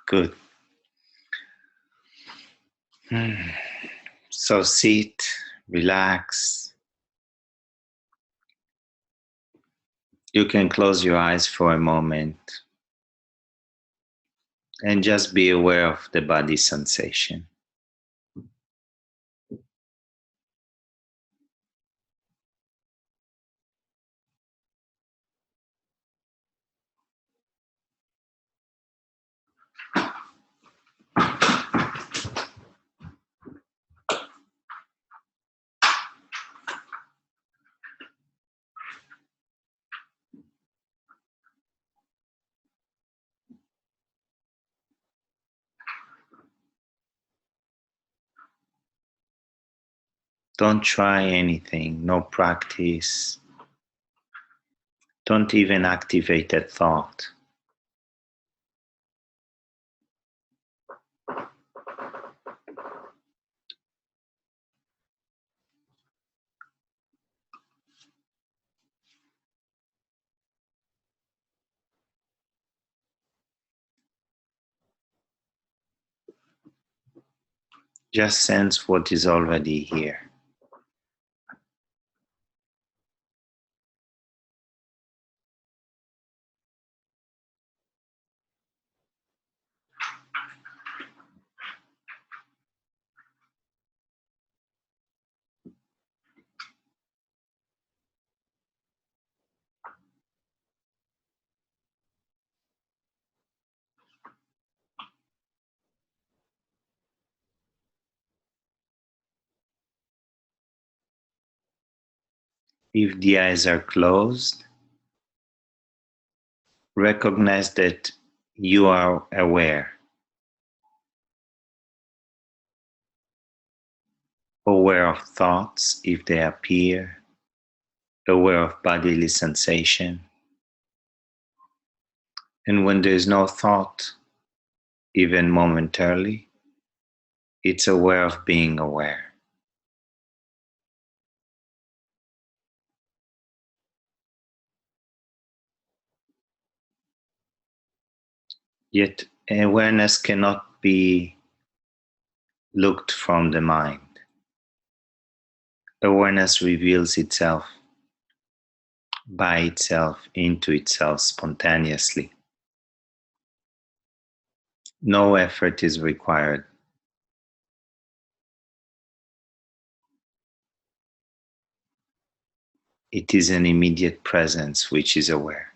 Good. So sit, relax. You can close your eyes for a moment and just be aware of the body sensation. Don't try anything, no practice. Don't even activate a thought. Just sense what is already here. If the eyes are closed, recognize that you are aware of thoughts if they appear, aware of bodily sensation. And when there is no thought, even momentarily, it's aware of being aware. Yet awareness cannot be looked from the mind. Awareness reveals itself by itself into itself spontaneously. No effort is required. It is an immediate presence which is aware.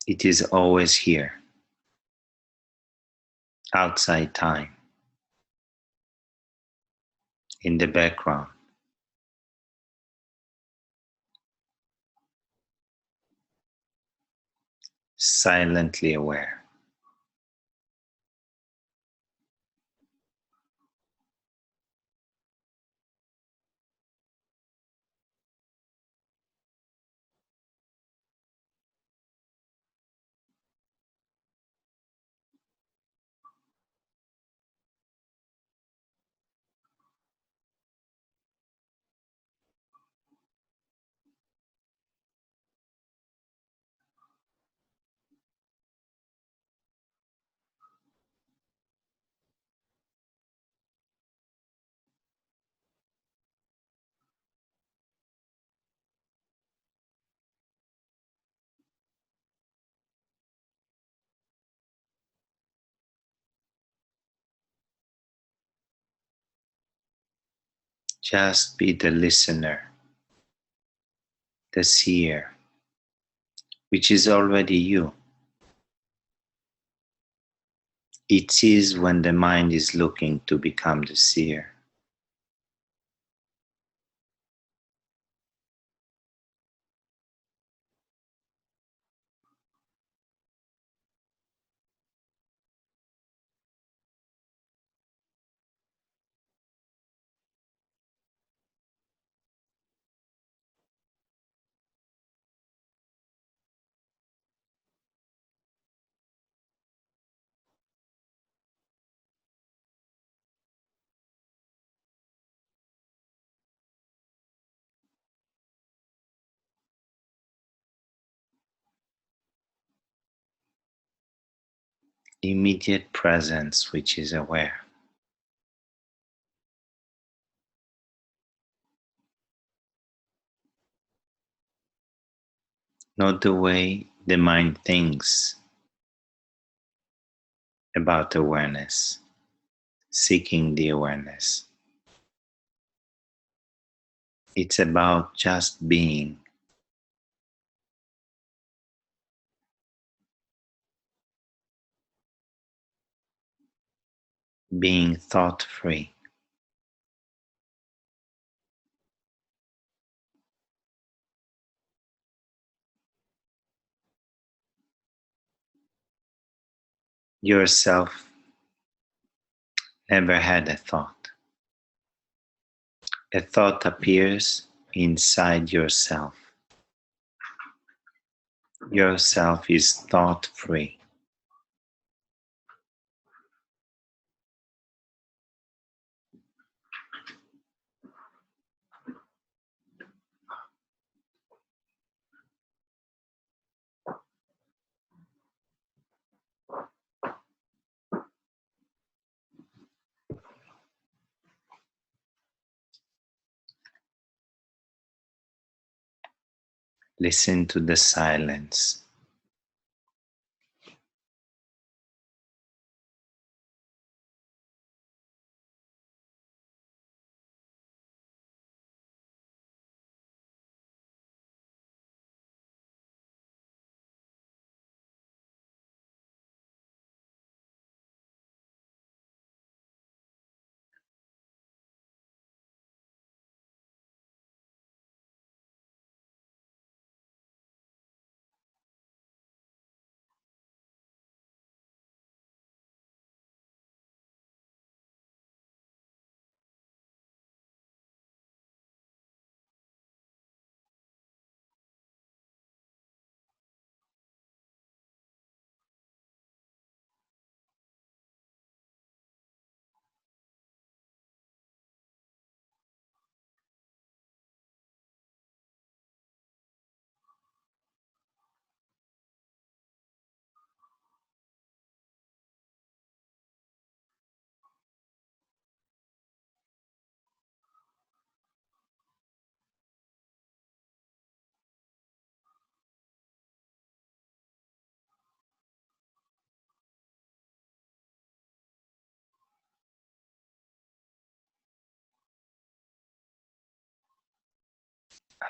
It is always here, outside time, in the background, silently aware. Just be the listener, the seer, which is already you. It sees when the mind is looking to become the seer. immediate presence which is aware, not the way the mind thinks about awareness, seeking the awareness. It's about just being thought free. Yourself never had a thought. A thought appears inside yourself. Yourself is thought free. Listen to the silence.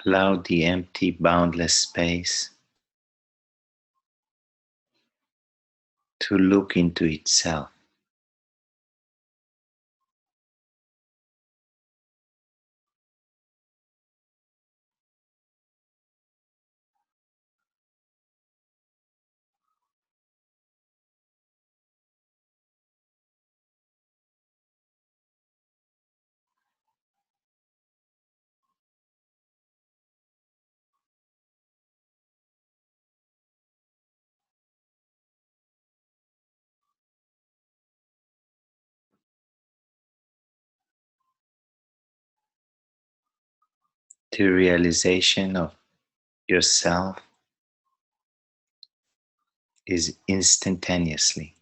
Allow the empty, boundless space to look into itself. The realization of yourself is instantaneously.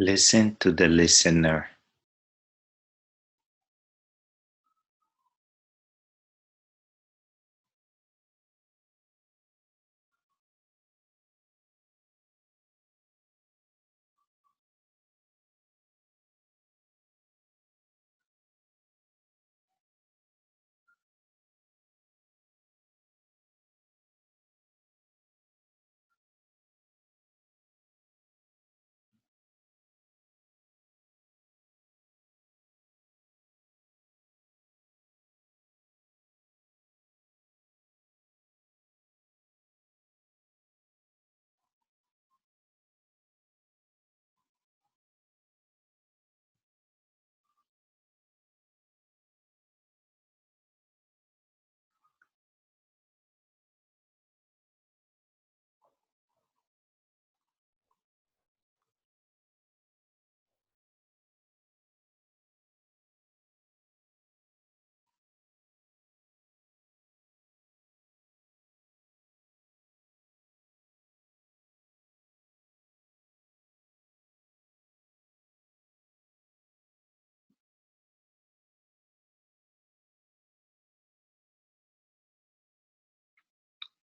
Listen to the listener.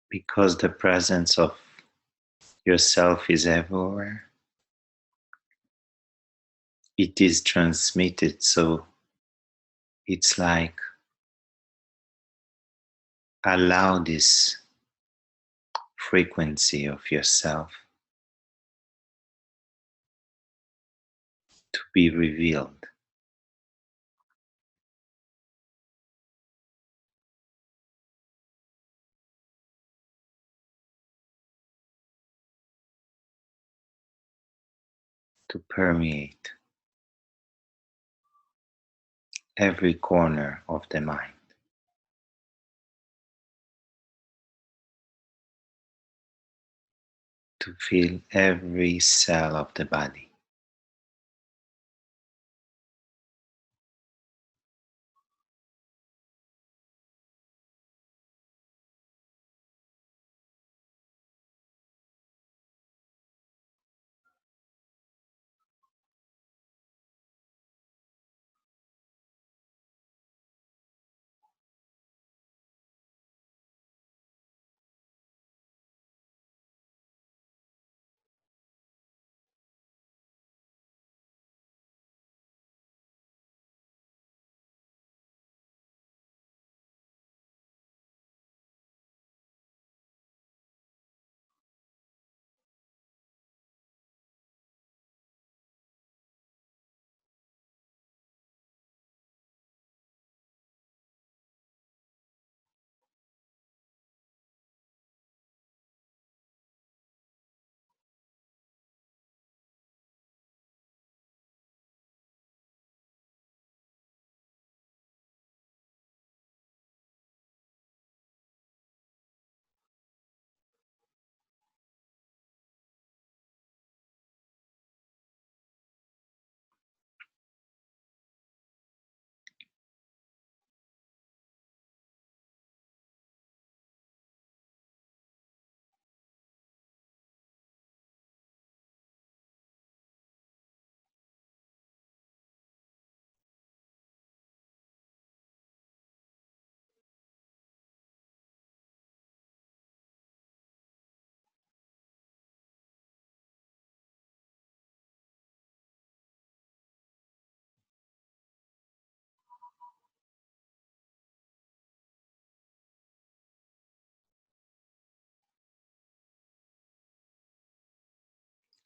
Because the presence of yourself is everywhere, it is transmitted. So it's like allow this frequency of yourself to be revealed. To permeate every corner of the mind. To feel every cell of the body.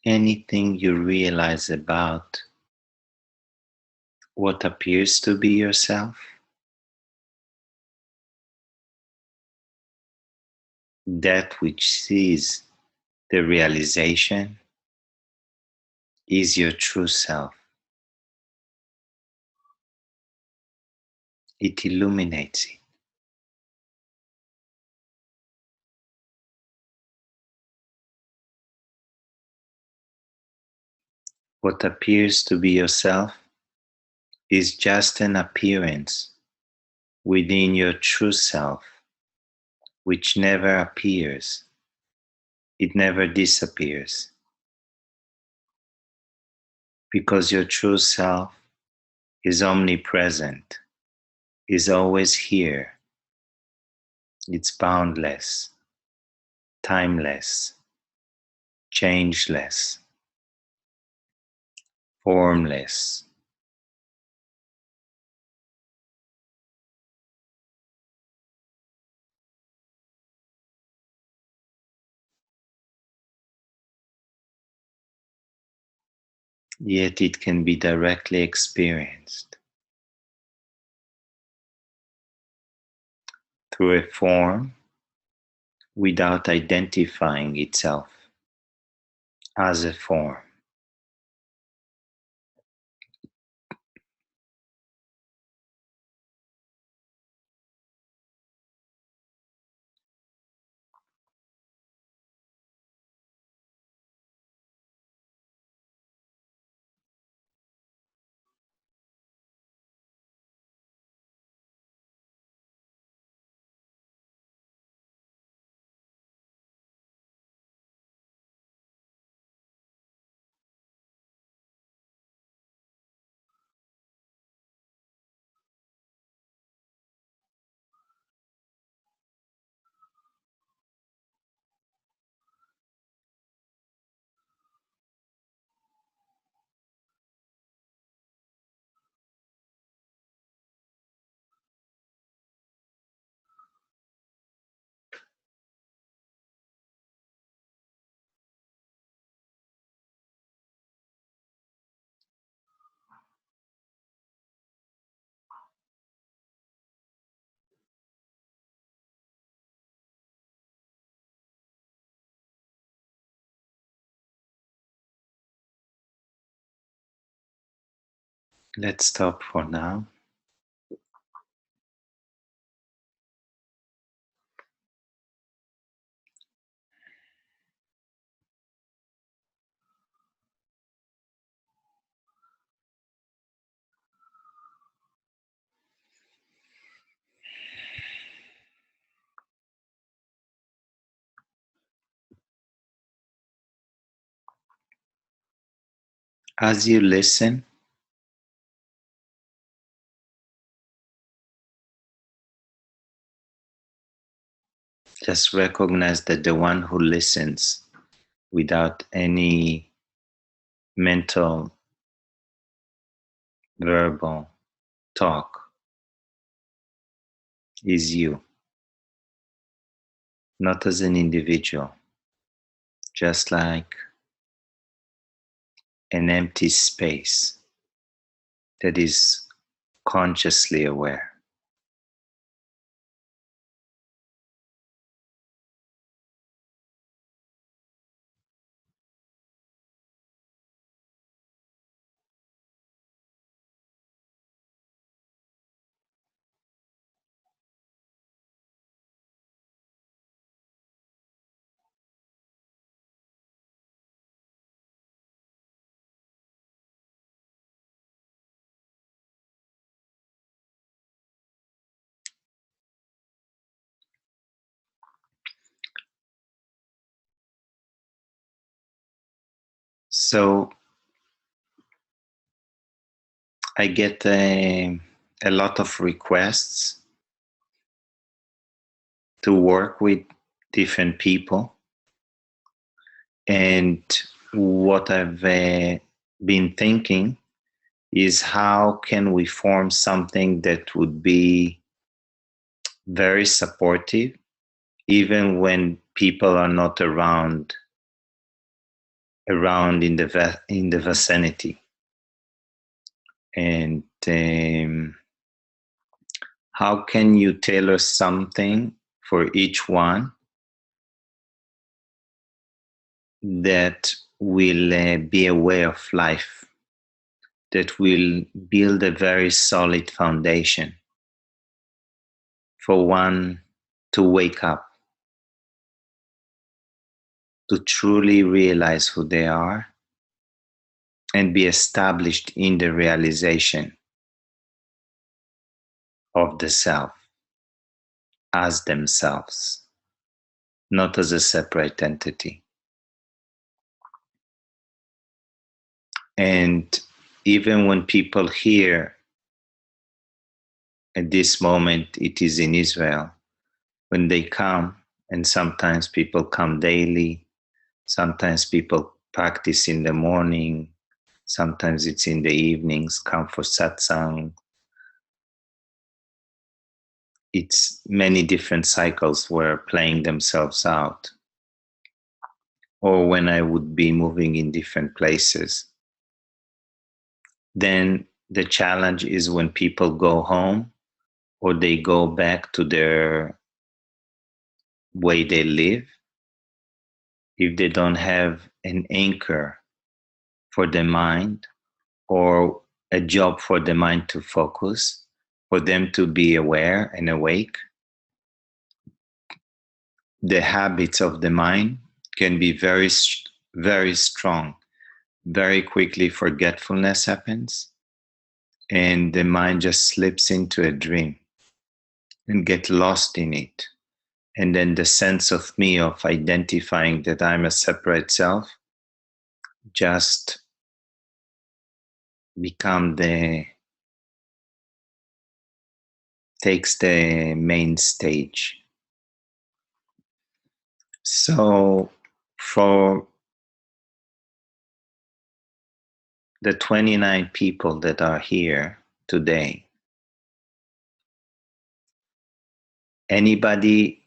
Anything you realize about what appears to be yourself, that which sees the realization is your true self. It illuminates it. What appears to be yourself is just an appearance within your true self, which never appears. It never disappears. because your true self is omnipresent, is always here. It's boundless, timeless, changeless, formless. Yet it can be directly experienced through a form without identifying itself as a form. Let's stop for now. As you listen, just recognize that the one who listens without any mental, verbal talk is you, not as an individual, just like an empty space that is consciously aware. So I get a lot of requests to work with different people. And what I've been thinking is how can we form something that would be very supportive, even when people are not around in the vicinity. And how can you tailor something for each one that will be a way of life, that will build a very solid foundation for one to wake up, to truly realize who they are and be established in the realization of the self as themselves, not as a separate entity. And even when people hear at this moment it is in Israel, when they come, and sometimes people come daily, sometimes people practice in the morning, sometimes it's in the evenings, come for satsang. It's many different cycles were playing themselves out, or when I would be moving in different places. Then the challenge is when people go home or they go back to their way they live, if they don't have an anchor for the mind or a job for the mind to focus, for them to be aware and awake, the habits of the mind can be very, very strong. Very quickly, forgetfulness happens, and the mind just slips into a dream and get lost in it. And then the sense of me, of identifying that I'm a separate self, just become takes the main stage. So for the 29 people that are here today, anybody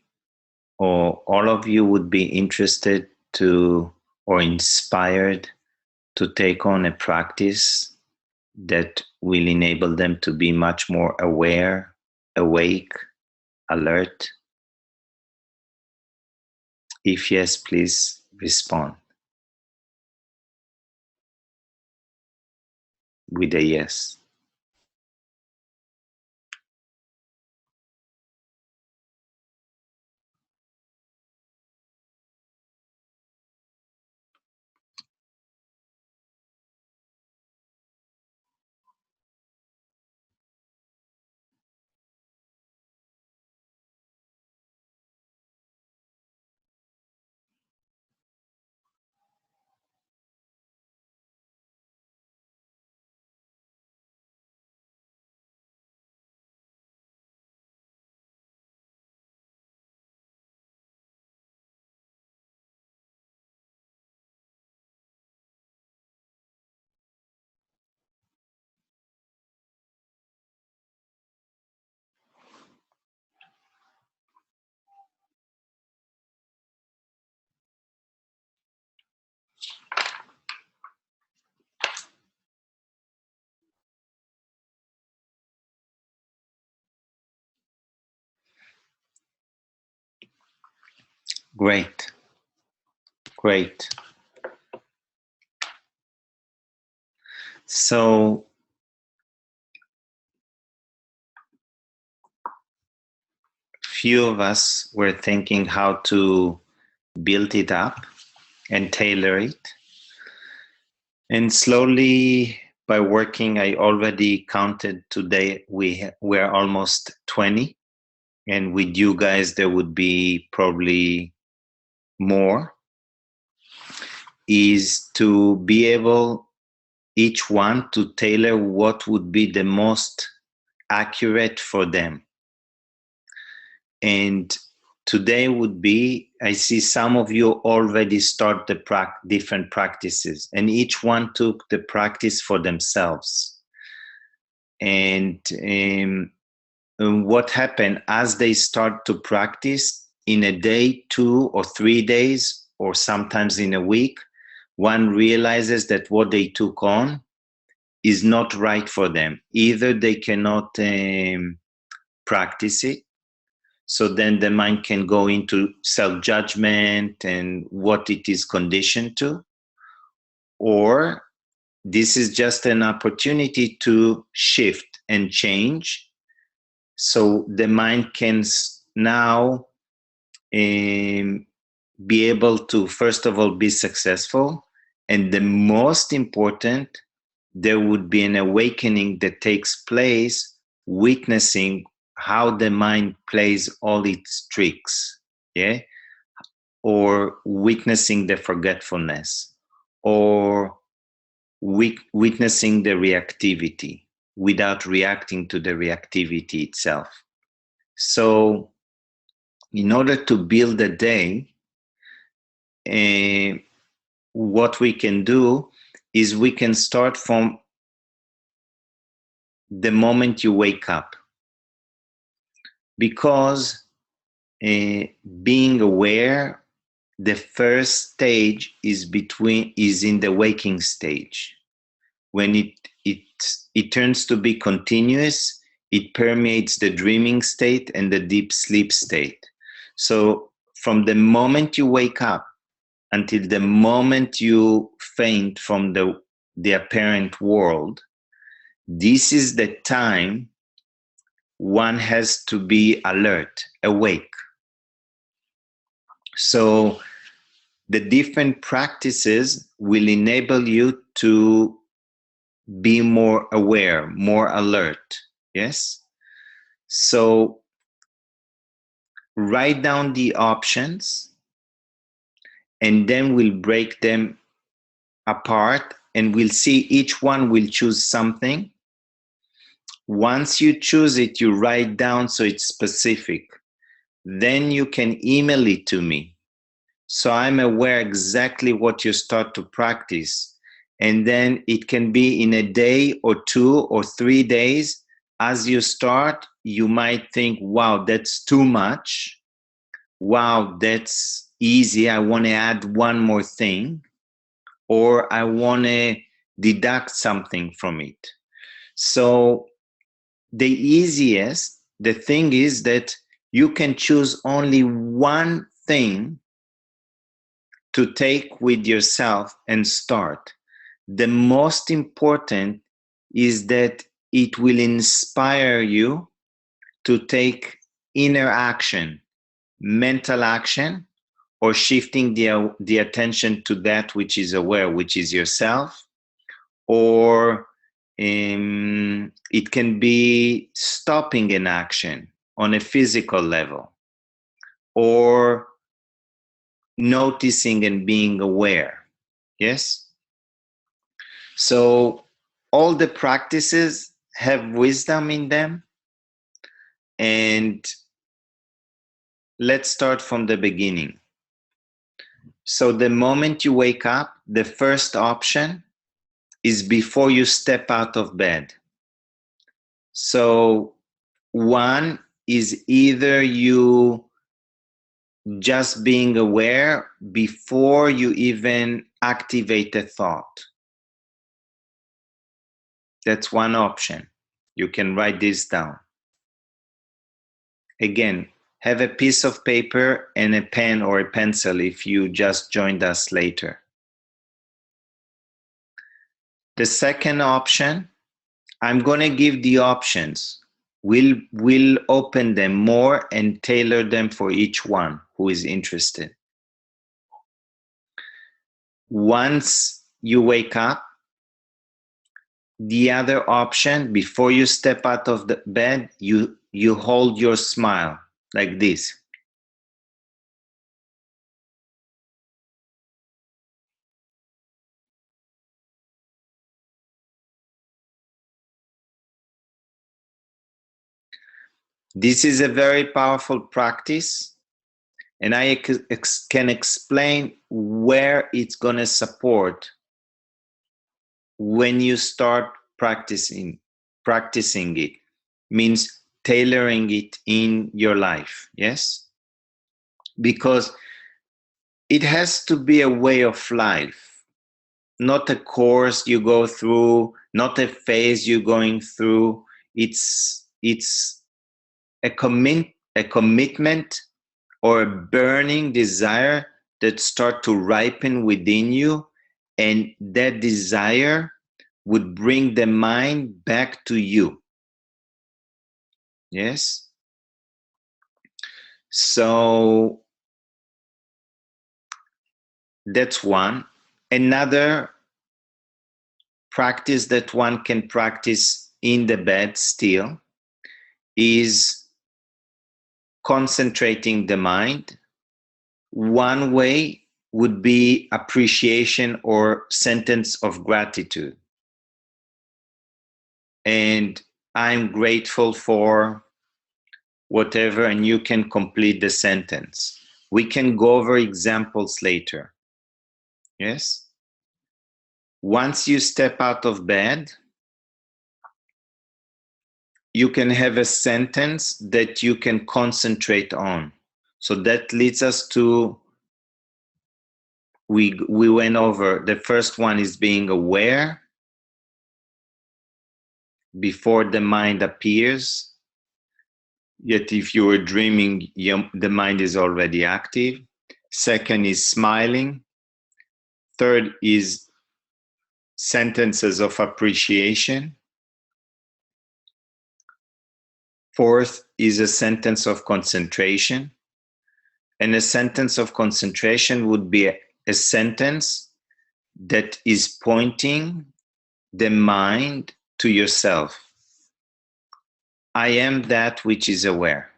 or all of you would be interested to or inspired to take on a practice that will enable them to be much more aware, awake, alert? If yes, please respond with a yes. Great, great. So few of us were thinking how to build it up and tailor it. And slowly, by working, I already counted today, we're almost 20. And with you guys, there would be probably more. Is to be able, each one, to tailor what would be the most accurate for them. And today would be, I see some of you already start the different practices, and each one took the practice for themselves. And what happened as they start to practice in a day, 2 or 3 days, or sometimes in a week, one realizes that what they took on is not right for them. Either they cannot practice it, so then the mind can go into self-judgment and what it is conditioned to, or this is just an opportunity to shift and change, so the mind can now be able to, first of all, be successful. And the most important, there would be an awakening that takes place, witnessing how the mind plays all its tricks, yeah, or witnessing the forgetfulness, or witnessing the reactivity without reacting to the reactivity itself. So, in order to build a day, what we can do is we can start from the moment you wake up, because being aware, the first stage is in the waking stage. When it turns to be continuous, it permeates the dreaming state and the deep sleep state. So from the moment you wake up until the moment you faint from the apparent world, this is the time one has to be alert, awake. So the different practices will enable you to be more aware, more alert. Yes? So write down the options, and then we'll break them apart, and we'll see each one will choose something. Once you choose it, you write down so it's specific. Then you can email it to me, so I'm aware exactly what you start to practice. And then it can be in a day or 2 or 3 days. As you start, you might think, wow, that's too much. Wow, that's easy. I want to add one more thing, or I want to deduct something from it. So the thing is that you can choose only one thing to take with yourself and start. The most important is that it will inspire you to take inner action, mental action, or shifting the attention to that which is aware, which is yourself, or it can be stopping an action on a physical level, or noticing and being aware. Yes? So all the practices have wisdom in them. And let's start from the beginning. So the moment you wake up, the first option is before you step out of bed. So one is either you just being aware before you even activate a thought. That's one option. You can write this down. Again, have a piece of paper and a pen or a pencil if you just joined us later. The second option, I'm going to give the options. We'll open them more and tailor them for each one who is interested. Once you wake up, the other option, before you step out of the bed, you hold your smile like this. This is a very powerful practice, and I can explain where it's going to support when you start practicing it. Means tailoring it in your life. Yes? Because it has to be a way of life, not a course you go through, not a phase you're going through. It's a commitment or a burning desire that start to ripen within you, and that desire would bring the mind back to you. Yes? So that's one. Another practice that one can practice in the bed still is concentrating the mind. One way would be appreciation or sentence of gratitude. And I'm grateful for whatever, and you can complete the sentence. We can go over examples later. Yes? Once you step out of bed, you can have a sentence that you can concentrate on. So that leads us to, we went over, the first one is being aware before the mind appears. Yet if you are dreaming, the mind is already active. Second is smiling. Third is sentences of appreciation. Fourth is a sentence of concentration. And a sentence of concentration would be a sentence that is pointing the mind to yourself. I am that which is aware.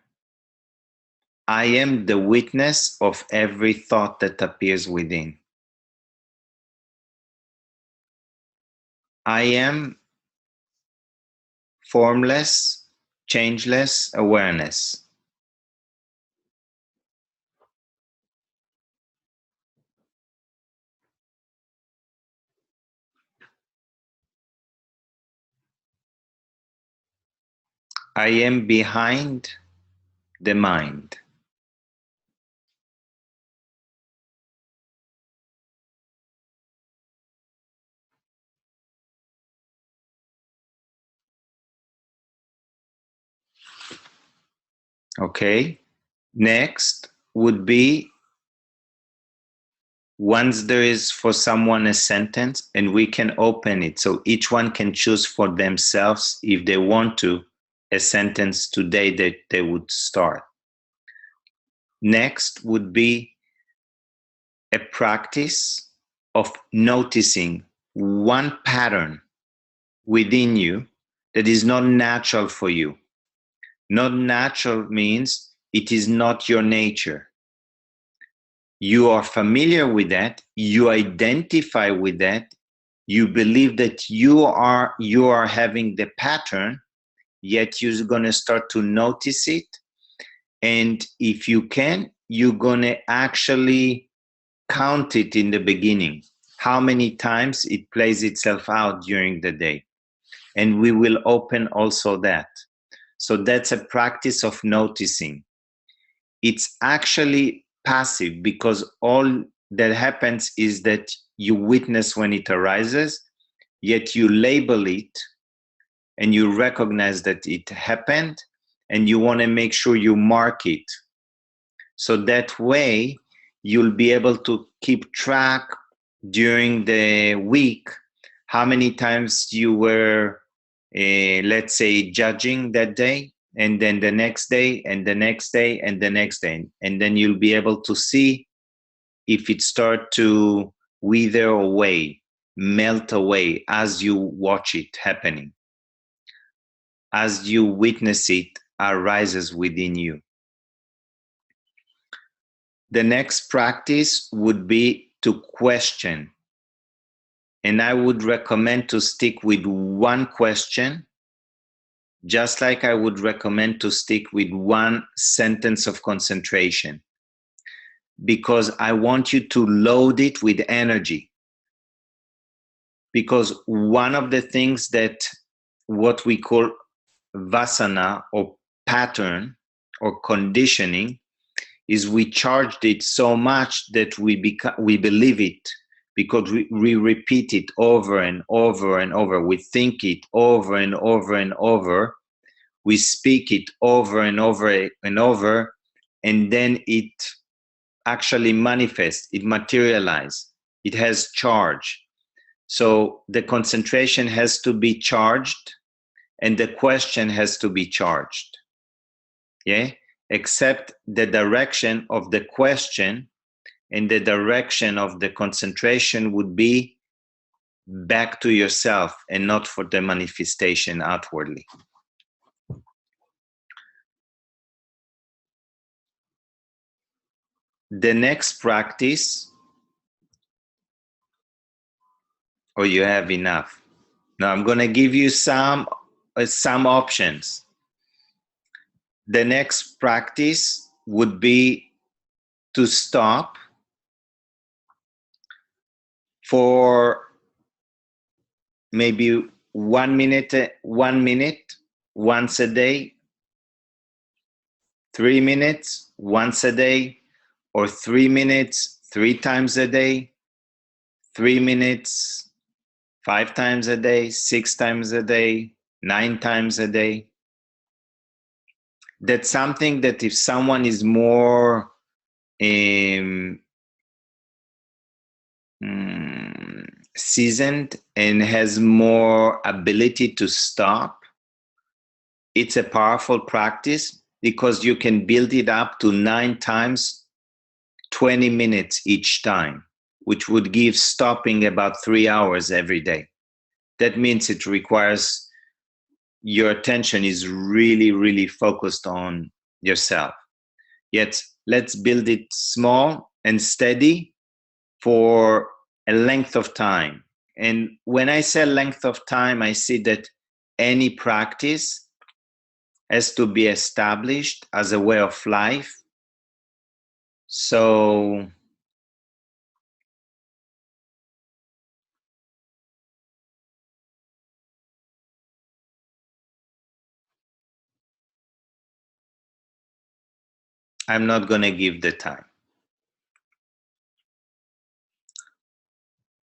I am the witness of every thought that appears within. I am formless, changeless awareness. I am behind the mind. Okay. Next would be, once there is for someone a sentence, and we can open it so each one can choose for themselves if they want to a sentence today that they would start. Next would be a practice of noticing one pattern within you that is not natural for you. Not natural means it is not your nature. You are familiar with that, you identify with that, you believe that you are having the pattern, yet you're going to start to notice it. And if you can, you're going to actually count it in the beginning, how many times it plays itself out during the day. And we will open also that. So that's a practice of noticing. It's actually passive because all that happens is that you witness when it arises, yet you label it and you recognize that it happened, and you want to make sure you mark it. So that way you'll be able to keep track during the week how many times you were, let's say, judging that day, and then the next day, and the next day, and the next day. And then you'll be able to see if it starts to wither away, melt away as you watch it happening, as you witness it arises within you. The next practice would be to question. And I would recommend to stick with one question, just like I would recommend to stick with one sentence of concentration, because I want you to load it with energy. Because one of the things that what we call vasana or pattern or conditioning is we charged it so much that we believe it, because we repeat it over and over and over. We think it over and over and over. We speak it over and over and over, and then it actually manifests, it materializes, it has charge. So the concentration has to be charged and the question has to be charged. Yeah? Except the direction of the question and the direction of the concentration would be back to yourself and not for the manifestation outwardly. The next practice or you have enough? Now I'm going to give you some options. The next practice would be to stop for maybe 1 minute, once a day, 3 minutes once a day, or 3 minutes 3 times a day, 3 minutes 5 times a day, 6 times a day, 9 times a day. That's something that if someone is more seasoned and has more ability to stop, it's a powerful practice because you can build it up to 9 times 20 minutes each time, which would give stopping about 3 hours every day. That means it requires your attention is really, really focused on yourself. Yet let's build it small and steady for a length of time. And when I say length of time, I see that any practice has to be established as a way of life. So I'm not going to give the time.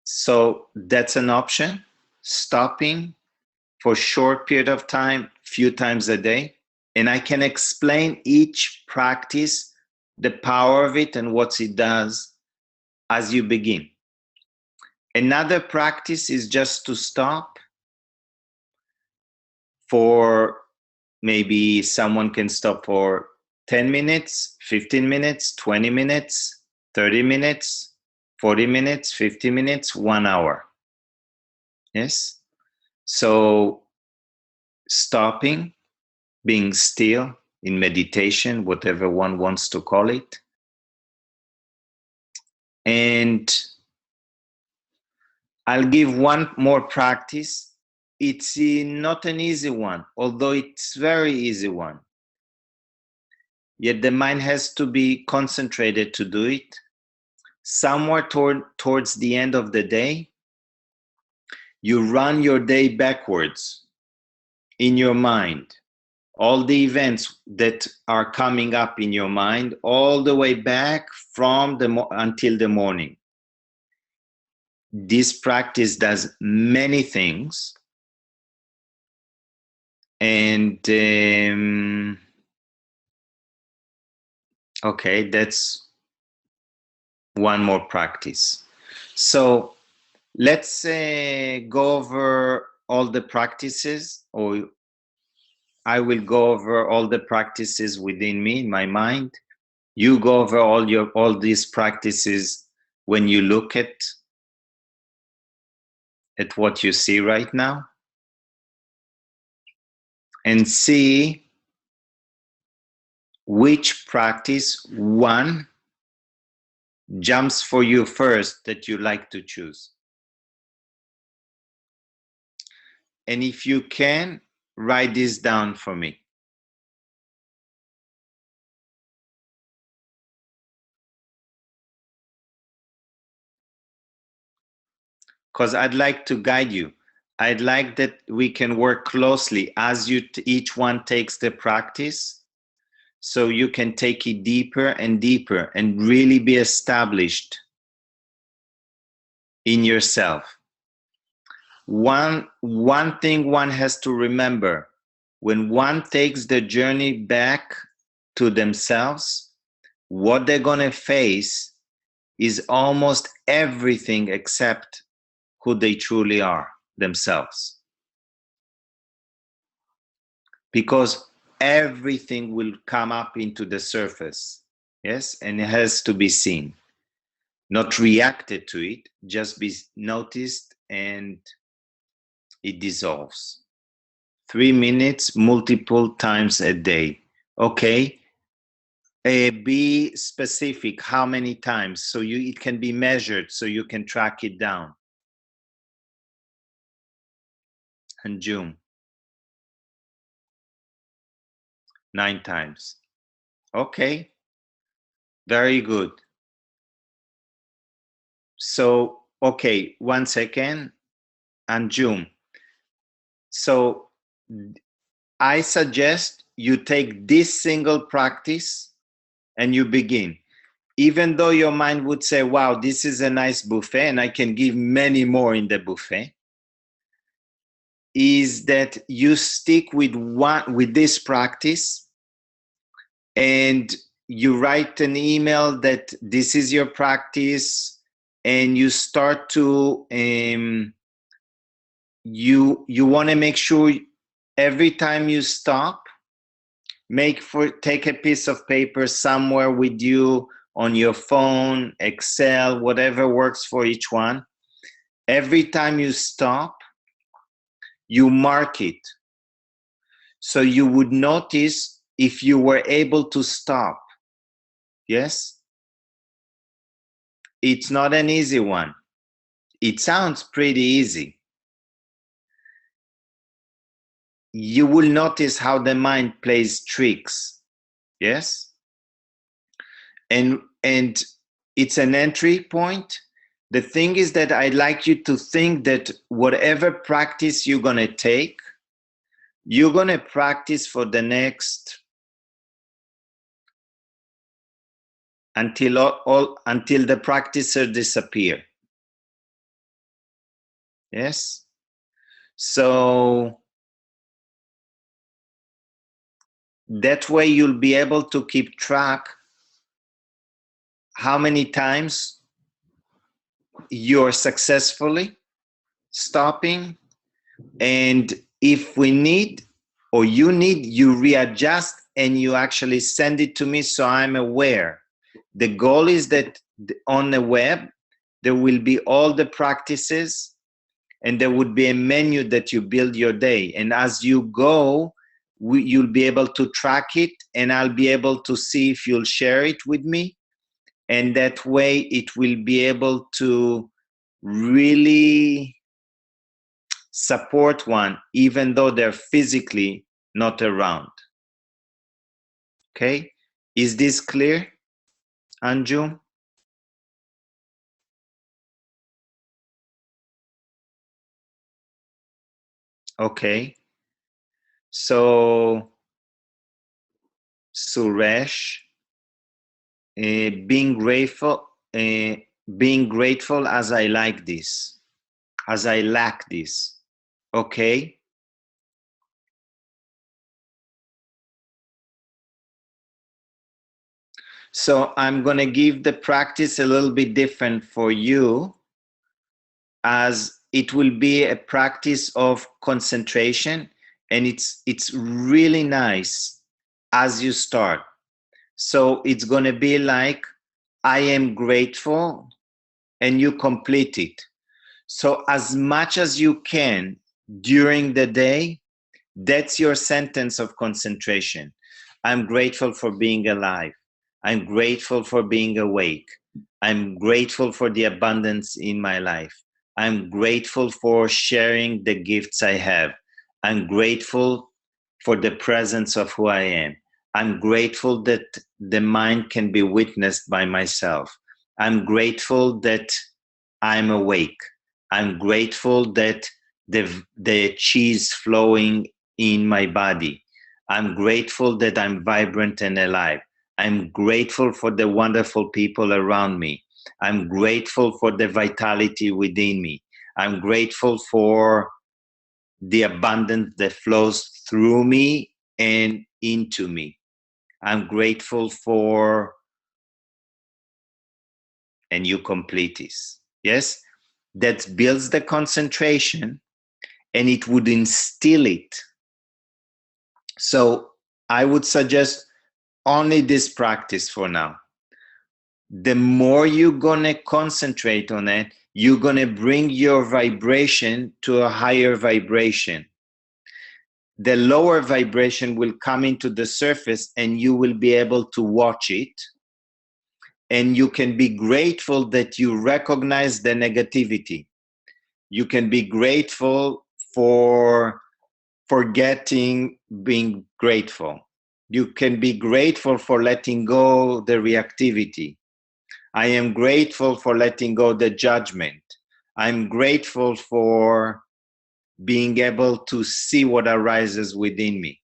So that's an option, stopping for a short period of time, few times a day. And I can explain each practice, the power of it and what it does as you begin. Another practice is just to stop for maybe someone can stop for 10 minutes, 15 minutes, 20 minutes, 30 minutes, 40 minutes, 50 minutes, 1 hour. Yes? So stopping, being still in meditation, whatever one wants to call it. And I'll give one more practice. It's not an easy one, although it's very easy one. Yet the mind has to be concentrated to do it. Somewhere towards the end of the day, you run your day backwards in your mind. All the events that are coming up in your mind, all the way back from until the morning. This practice does many things. And okay, that's one more practice. So let's go over all the practices, or I will go over all the practices within me, in my mind. You go over all these practices when you look at what you see right now, and see which practice one jumps for you first that you like to choose. And if you can, write this down for me. Because I'd like to guide you. I'd like that we can work closely as each one takes the practice, so you can take it deeper and deeper and really be established in yourself. One thing one has to remember, when one takes the journey back to themselves, what they're going to face is almost everything except who they truly are themselves. Because everything will come up into the surface, yes, and it has to be seen, not reacted to it, just be noticed, and it dissolves. 3 minutes, multiple times a day. Okay. Be specific. How many times? So it can be measured, so you can track it down. and June. 9 times. Okay, very good. So, okay, 1 second, and June. So I suggest you take this single practice and you begin. Even though your mind would say, wow, this is a nice buffet and I can give many more in the buffet, is that you stick with this practice, and you write an email that this is your practice, and you start to you want to make sure every time you stop, take a piece of paper somewhere with you, on your phone, Excel, whatever works for each one. Every time you stop, you mark it. So you would notice if you were able to stop. Yes? It's not an easy one. It sounds pretty easy. You will notice how the mind plays tricks. Yes? And it's an entry point. The thing is that I'd like you to think that whatever practice you're going to take, you're going to practice for the next until the practicer disappear. Yes? So that way you'll be able to keep track how many times you're successfully stopping, and if we need, or you need, you readjust and you actually send it to me so I'm aware. The goal is that on the web there will be all the practices, and there would be a menu that you build your day, and as you go, you'll be able to track it, and I'll be able to see if you'll share it with me, and that way it will be able to really support one even though they're physically not around. Okay, is this clear, Anju? Okay, so Suresh, being grateful, as I like this, as I lack this. Okay, so I'm going to give the practice a little bit different for you, as it will be a practice of concentration, and it's really nice as you start. So it's going to be like, I am grateful, and you complete it. So as much as you can during the day, that's your sentence of concentration. I'm grateful for being alive. I'm grateful for being awake. I'm grateful for the abundance in my life. I'm grateful for sharing the gifts I have. I'm grateful for the presence of who I am. I'm grateful that the mind can be witnessed by myself. I'm grateful that I'm awake. I'm grateful that the chi is flowing in my body. I'm grateful that I'm vibrant and alive. I'm grateful for the wonderful people around me. I'm grateful for the vitality within me. I'm grateful for the abundance that flows through me and into me. I'm grateful for, and you complete this. Yes? That builds the concentration, and it would instill it. So I would suggest only this practice for now. The more you're going to concentrate on it, you're going to bring your vibration to a higher vibration. The lower vibration will come into the surface, and you will be able to watch it. And you can be grateful that you recognize the negativity. You can be grateful for forgetting being grateful. You can be grateful for letting go the reactivity. I am grateful for letting go the judgment. I'm grateful for being able to see what arises within me.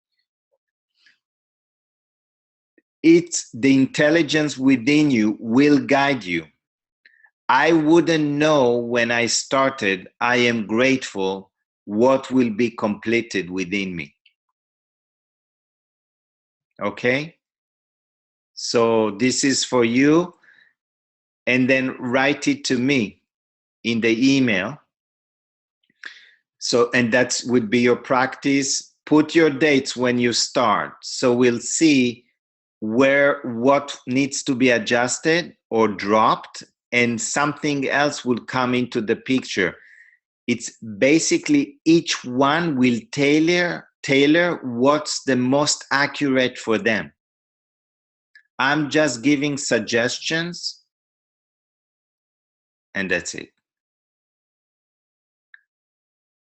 It's the intelligence within you will guide you. I wouldn't know when I started, I am grateful, what will be completed within me. Okay? So this is for you. And then write it to me in the email. So, and that would be your practice. Put your dates when you start. So we'll see what needs to be adjusted or dropped, and something else will come into the picture. It's basically each one will tailor what's the most accurate for them. I'm just giving suggestions, and that's it.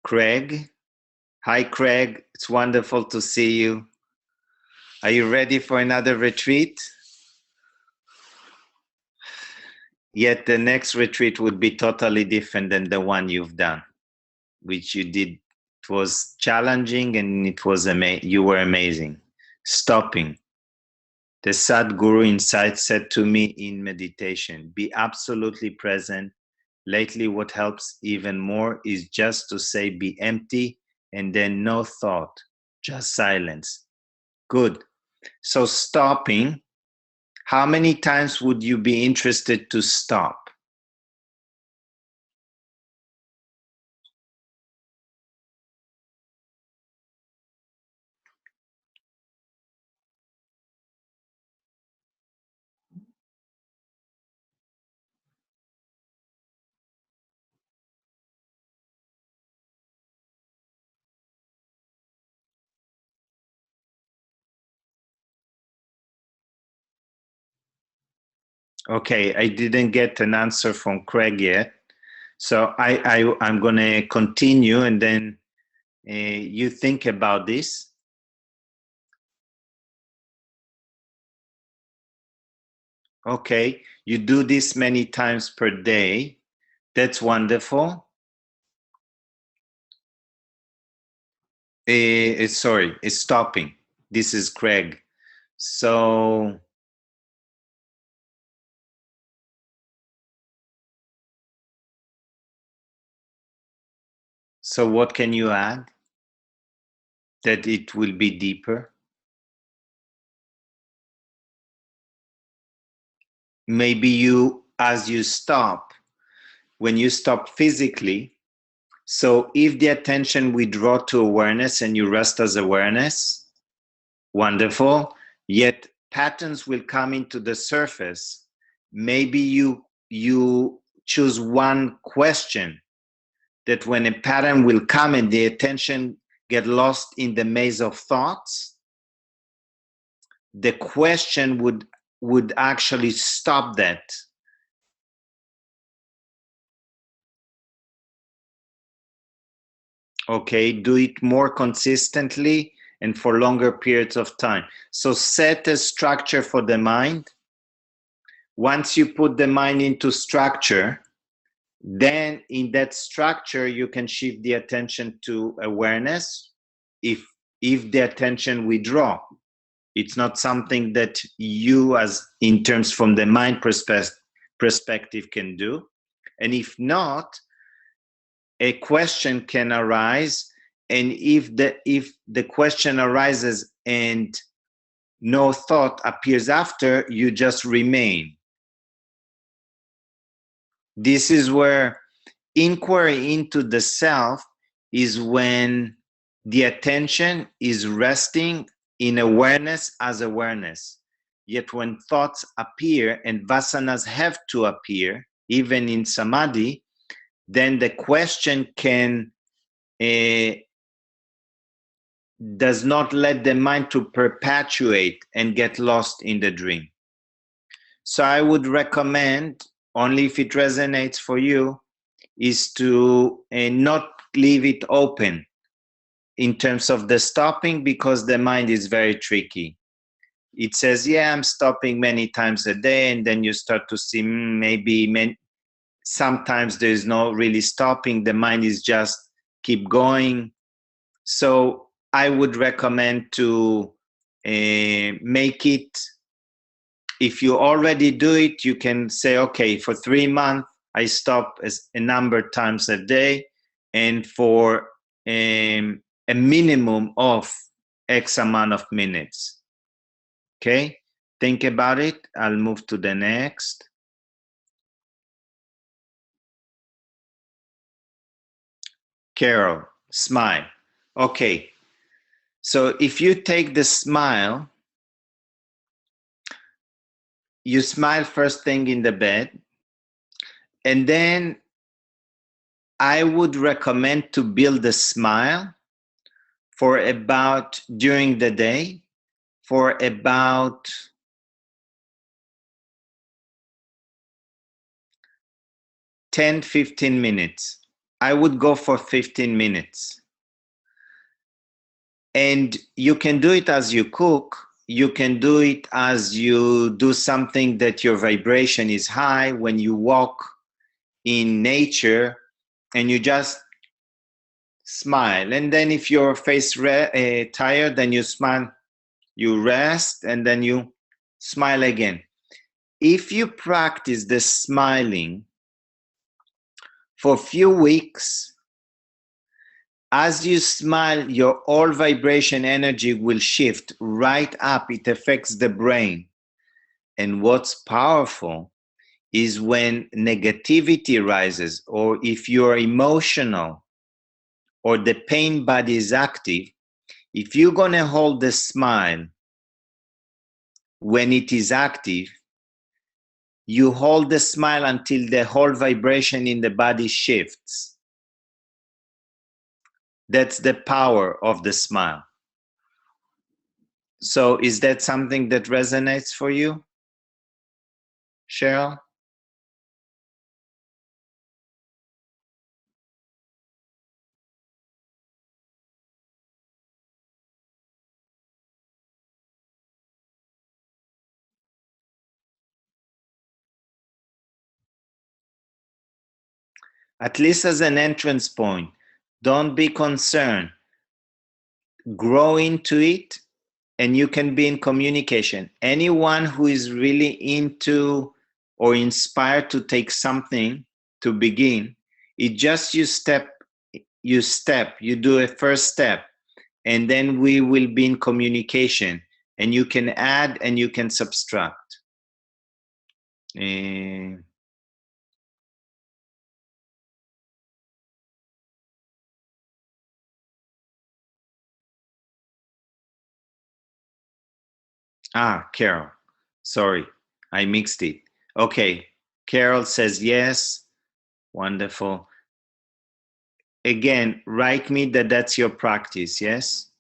Craig. Hi, Craig. It's wonderful to see you. Are you ready for another retreat? Yet the next retreat would be totally different than the one you've done, which you did. It was challenging and it was you were amazing. Stopping. The Sadhguru Insight said to me in meditation, be absolutely present. Lately, what helps even more is just to say be empty and then no thought, just silence. Good. So stopping, how many times would you be interested to stop? Okay, I didn't get an answer from Craig yet. So I'm going to continue, and then you think about this. Okay, you do this many times per day. That's wonderful. Sorry, it's stopping. This is Craig. So what can you add that it will be deeper? Maybe you, as you stop, when you stop physically, so if the attention withdraw to awareness and you rest as awareness, wonderful, yet patterns will come into the surface. Maybe you choose one question that when a pattern will come and the attention get lost in the maze of thoughts, the question would actually stop that. Okay, do it more consistently and for longer periods of time. So set a structure for the mind. Once you put the mind into structure, then in that structure you can shift the attention to awareness if the attention withdraw. It's not something that you, as in terms from the mind perspective, can do. And if not, a question can arise, and if the question arises and no thought appears after, you just remain. This is where inquiry into the self is when the attention is resting in awareness as awareness. Yet when thoughts appear, and vasanas have to appear, even in samadhi, then the question can does not let the mind to perpetuate and get lost in the dream. So I would recommend, only if it resonates for you, is to not leave it open. in terms of the stopping, because the mind is very tricky. It says, yeah, I'm stopping many times a day, and then you start to see sometimes there's no really stopping. The mind is just keep going. So I would recommend to make it, if you already do it, you can say, okay, for 3 months, I stop as a number of times a day, and for a minimum of X amount of minutes. Okay, think about it. I'll move to the next. Carol, smile. Okay, so if you take the smile, you smile first thing in the bed, and then I would recommend to build a smile for about, during the day, for about 10-15 minutes. I would go for 15 minutes. And you can do it as you cook. You can do it as you do something that your vibration is high, when you walk in nature and you just smile. And then if your face tired, then you smile, you rest, and then you smile again. If you practice the smiling for a few weeks, as you smile, your all vibration energy will shift right up. It affects the brain. And what's powerful is when negativity rises, or if you're emotional, or the pain body is active, if you're going to hold the smile when it is active, you hold the smile until the whole vibration in the body shifts. That's the power of the smile. So is that something that resonates for you, Cheryl? At least as an entrance point. Don't be concerned. Grow into it, and you can be in communication. Anyone who is really into or inspired to take something to begin, it just you do a first step, and then we will be in communication, and you can add and you can subtract. Carol, sorry, I mixed it. Okay, Carol says yes. Wonderful. Again, write me that that's your practice, yes?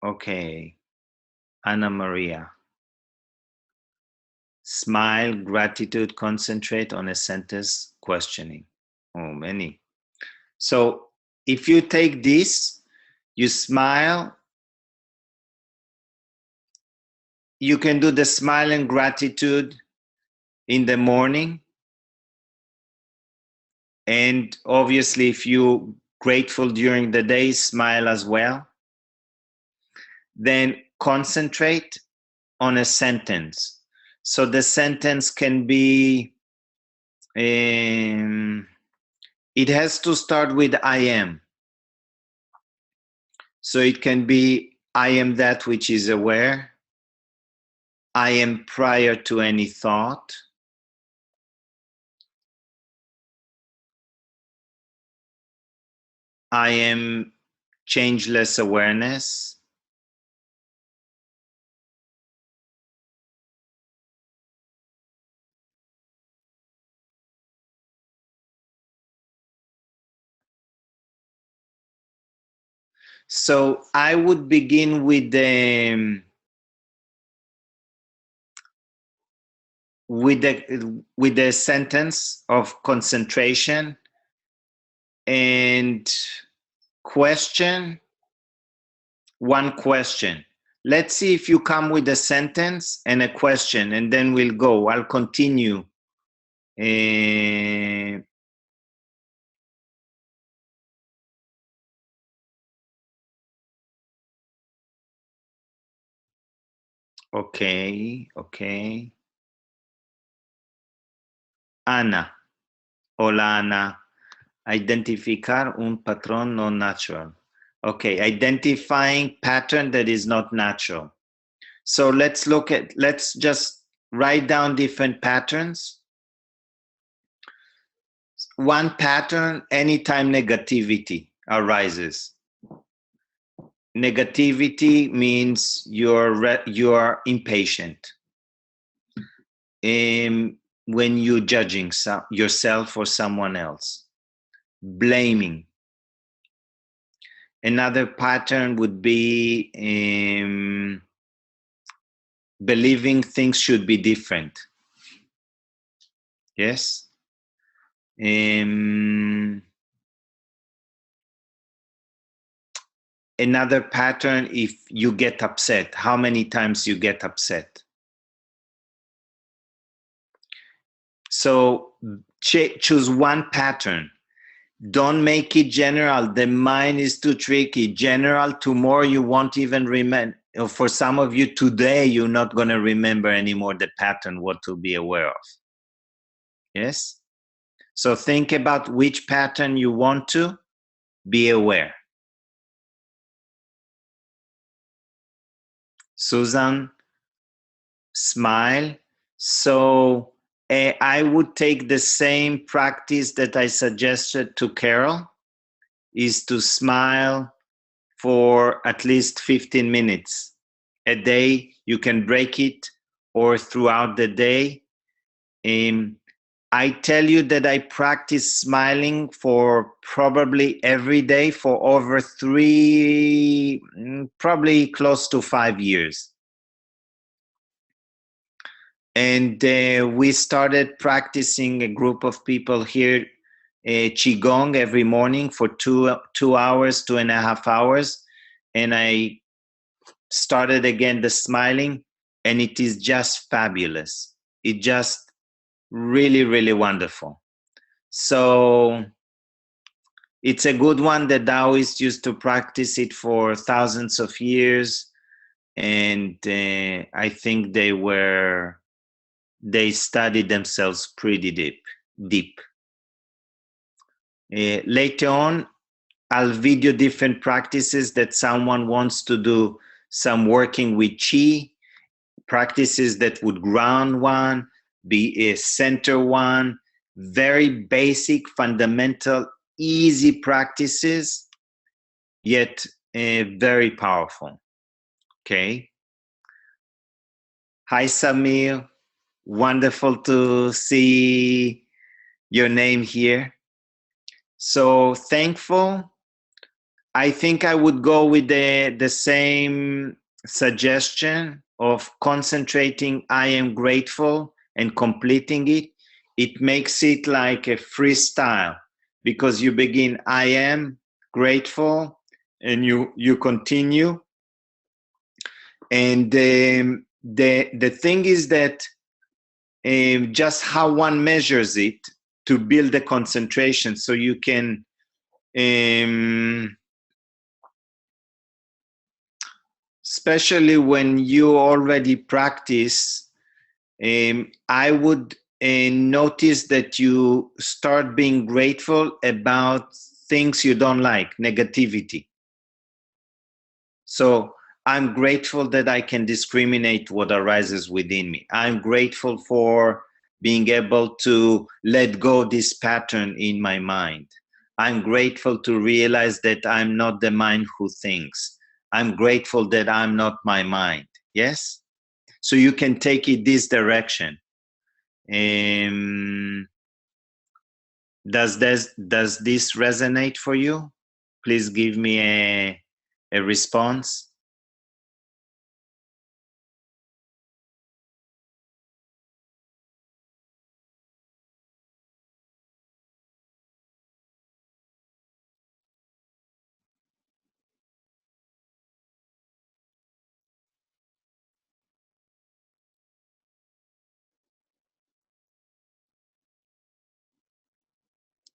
Okay. Anna Maria. Smile, gratitude, concentrate on a sentence, questioning. Oh, many. So if you take this, you smile, you can do the smile and gratitude in the morning. And obviously, if you're grateful during the day, smile as well. Then concentrate on a sentence. So the sentence can be, it has to start with I am. So it can be, I am that which is aware. I am prior to any thought. I am changeless awareness. So I would begin with the sentence of concentration, and question, one question. Let's see if you come with a sentence and a question, and then we'll go. I'll continue. Okay. Ana. Hola, Ana. Identificar un patrón no natural. Okay, identifying pattern that is not natural. So let's just write down different patterns. One pattern, anytime negativity arises. Negativity means you're impatient. When you're judging yourself or someone else. Blaming. Another pattern would be believing things should be different. Yes. Another pattern, if you get upset, how many times you get upset. So choose one pattern. Don't make it general. The mind is too tricky. General, tomorrow you won't even remember. For some of you today, you're not going to remember anymore the pattern, what to be aware of. Yes? So think about which pattern you want to be aware. Susan, smile. So I would take the same practice that I suggested to Carol, is to smile for at least 15 minutes a day. You can break it or throughout the day. I tell you that I practice smiling for probably every day for over probably close to 5 years. And we started practicing, a group of people here, Qigong every morning for 2 hours, 2.5 hours. And I started again the smiling, and it is just fabulous. It just really, really wonderful. So it's a good one. The Taoists used to practice it for thousands of years. And I think they studied themselves pretty deep. Later on, I'll video different practices that someone wants to do, some working with Qi, practices that would ground one, be a center one, very basic, fundamental, easy practices, yet very powerful. Okay. Hi, Samir. Wonderful to see your name here. So thankful. I think I would go with the same suggestion of concentrating I am grateful and completing it. It makes it like a freestyle, because you begin I am grateful and you continue. And the thing is that just how one measures it to build the concentration, so you can especially when you already practice, I would notice that you start being grateful about things you don't like, negativity. So I'm grateful that I can discriminate what arises within me. I'm grateful for being able to let go this pattern in my mind. I'm grateful to realize that I'm not the mind who thinks. I'm grateful that I'm not my mind. Yes? So you can take it this direction. Does this resonate for you? Please give me a response.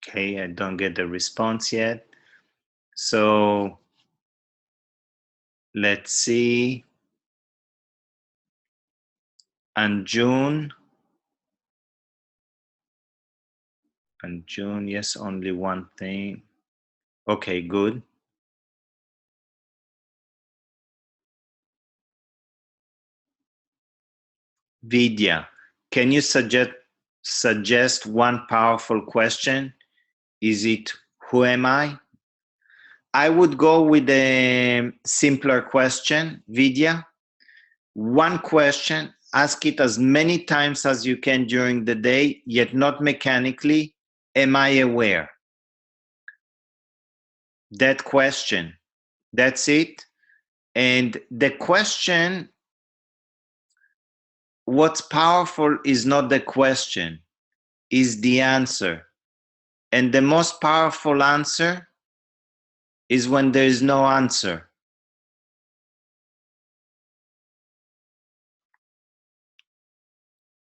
Okay, I don't get the response yet. So let's see. And June, yes, only one thing. Okay, good. Vidya, can you suggest one powerful question? Is it who am I? I would go with a simpler question, Vidya. One question, ask it as many times as you can during the day, yet not mechanically. Am I aware? That question, that's it. And the question, what's powerful is not the question, is the answer. And the most powerful answer is when there is no answer.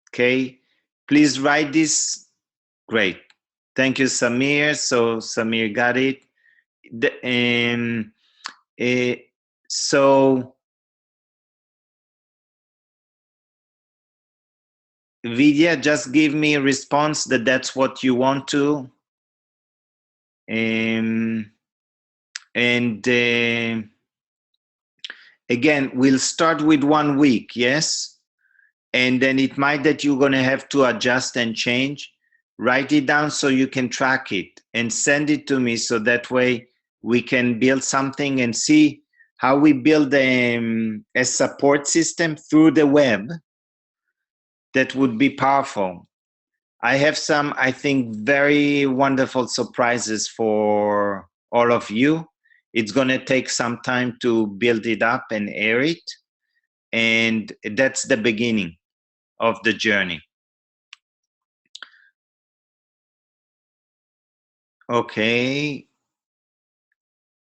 Okay, please write this. Great. Thank you, Samir. So Samir got it. Uh, so Vidya, just give me a response that that's what you want to. And again, we'll start with 1 week, yes? And then it might that you're going to have to adjust and change. Write it down so you can track it and send it to me so that way we can build something and see how we build a support system through the web that would be powerful. I have some, I think, very wonderful surprises for all of you. It's going to take some time to build it up and air it. And that's the beginning of the journey. Okay,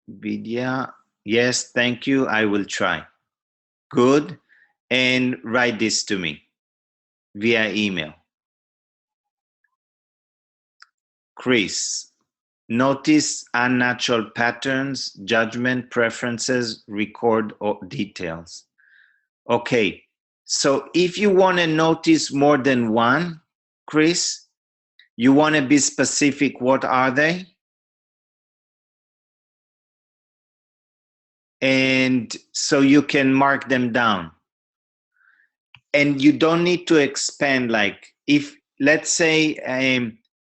Vidya. Yes, thank you. I will try. Good. And write this to me via email. Chris, notice unnatural patterns, judgment, preferences, record details. Okay, so if you want to notice more than one, Chris, you want to be specific. What are they? And so you can mark them down. And you don't need to expand, like if, let's say,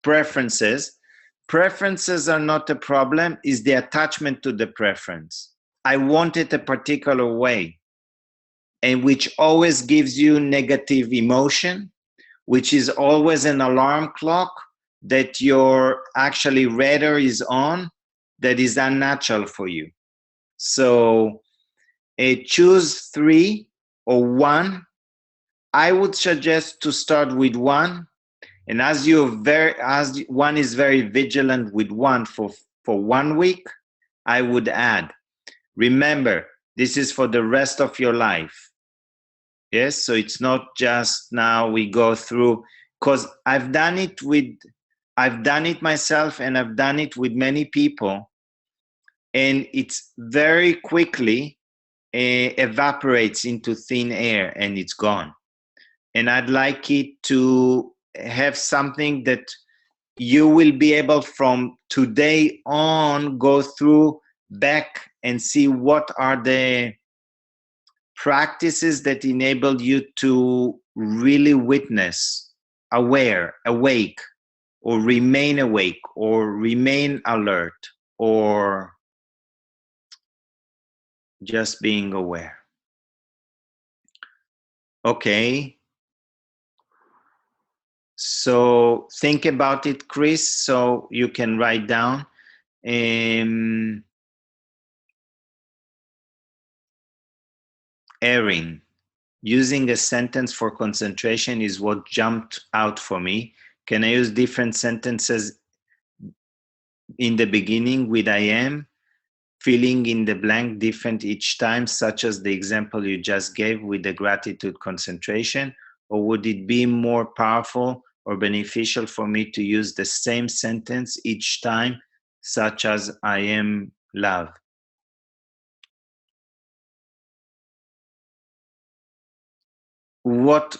preferences are not a problem, is the attachment to the preference. I want it a particular way, and which always gives you negative emotion, which is always an alarm clock that your actually radar is on, that is unnatural for you. So choose 3 or 1. I would suggest to start with 1, and as one is very vigilant with 1 for 1 week, I would add, remember, this is for the rest of your life. Yes, so it's not just now we go through, because I've done it myself, and I've done it with many people, and it's very quickly evaporates into thin air and it's gone. And I'd like it to have something that you will be able from today on go through back and see what are the practices that enable you to really witness, aware, awake, or remain awake, or remain alert, or just being aware. Okay. So think about it, Chris, so you can write down. Erin, using a sentence for concentration is what jumped out for me. Can I use different sentences in the beginning with I am, filling in the blank different each time, such as the example you just gave with the gratitude concentration? Or would it be more powerful or beneficial for me to use the same sentence each time, such as I am love? What?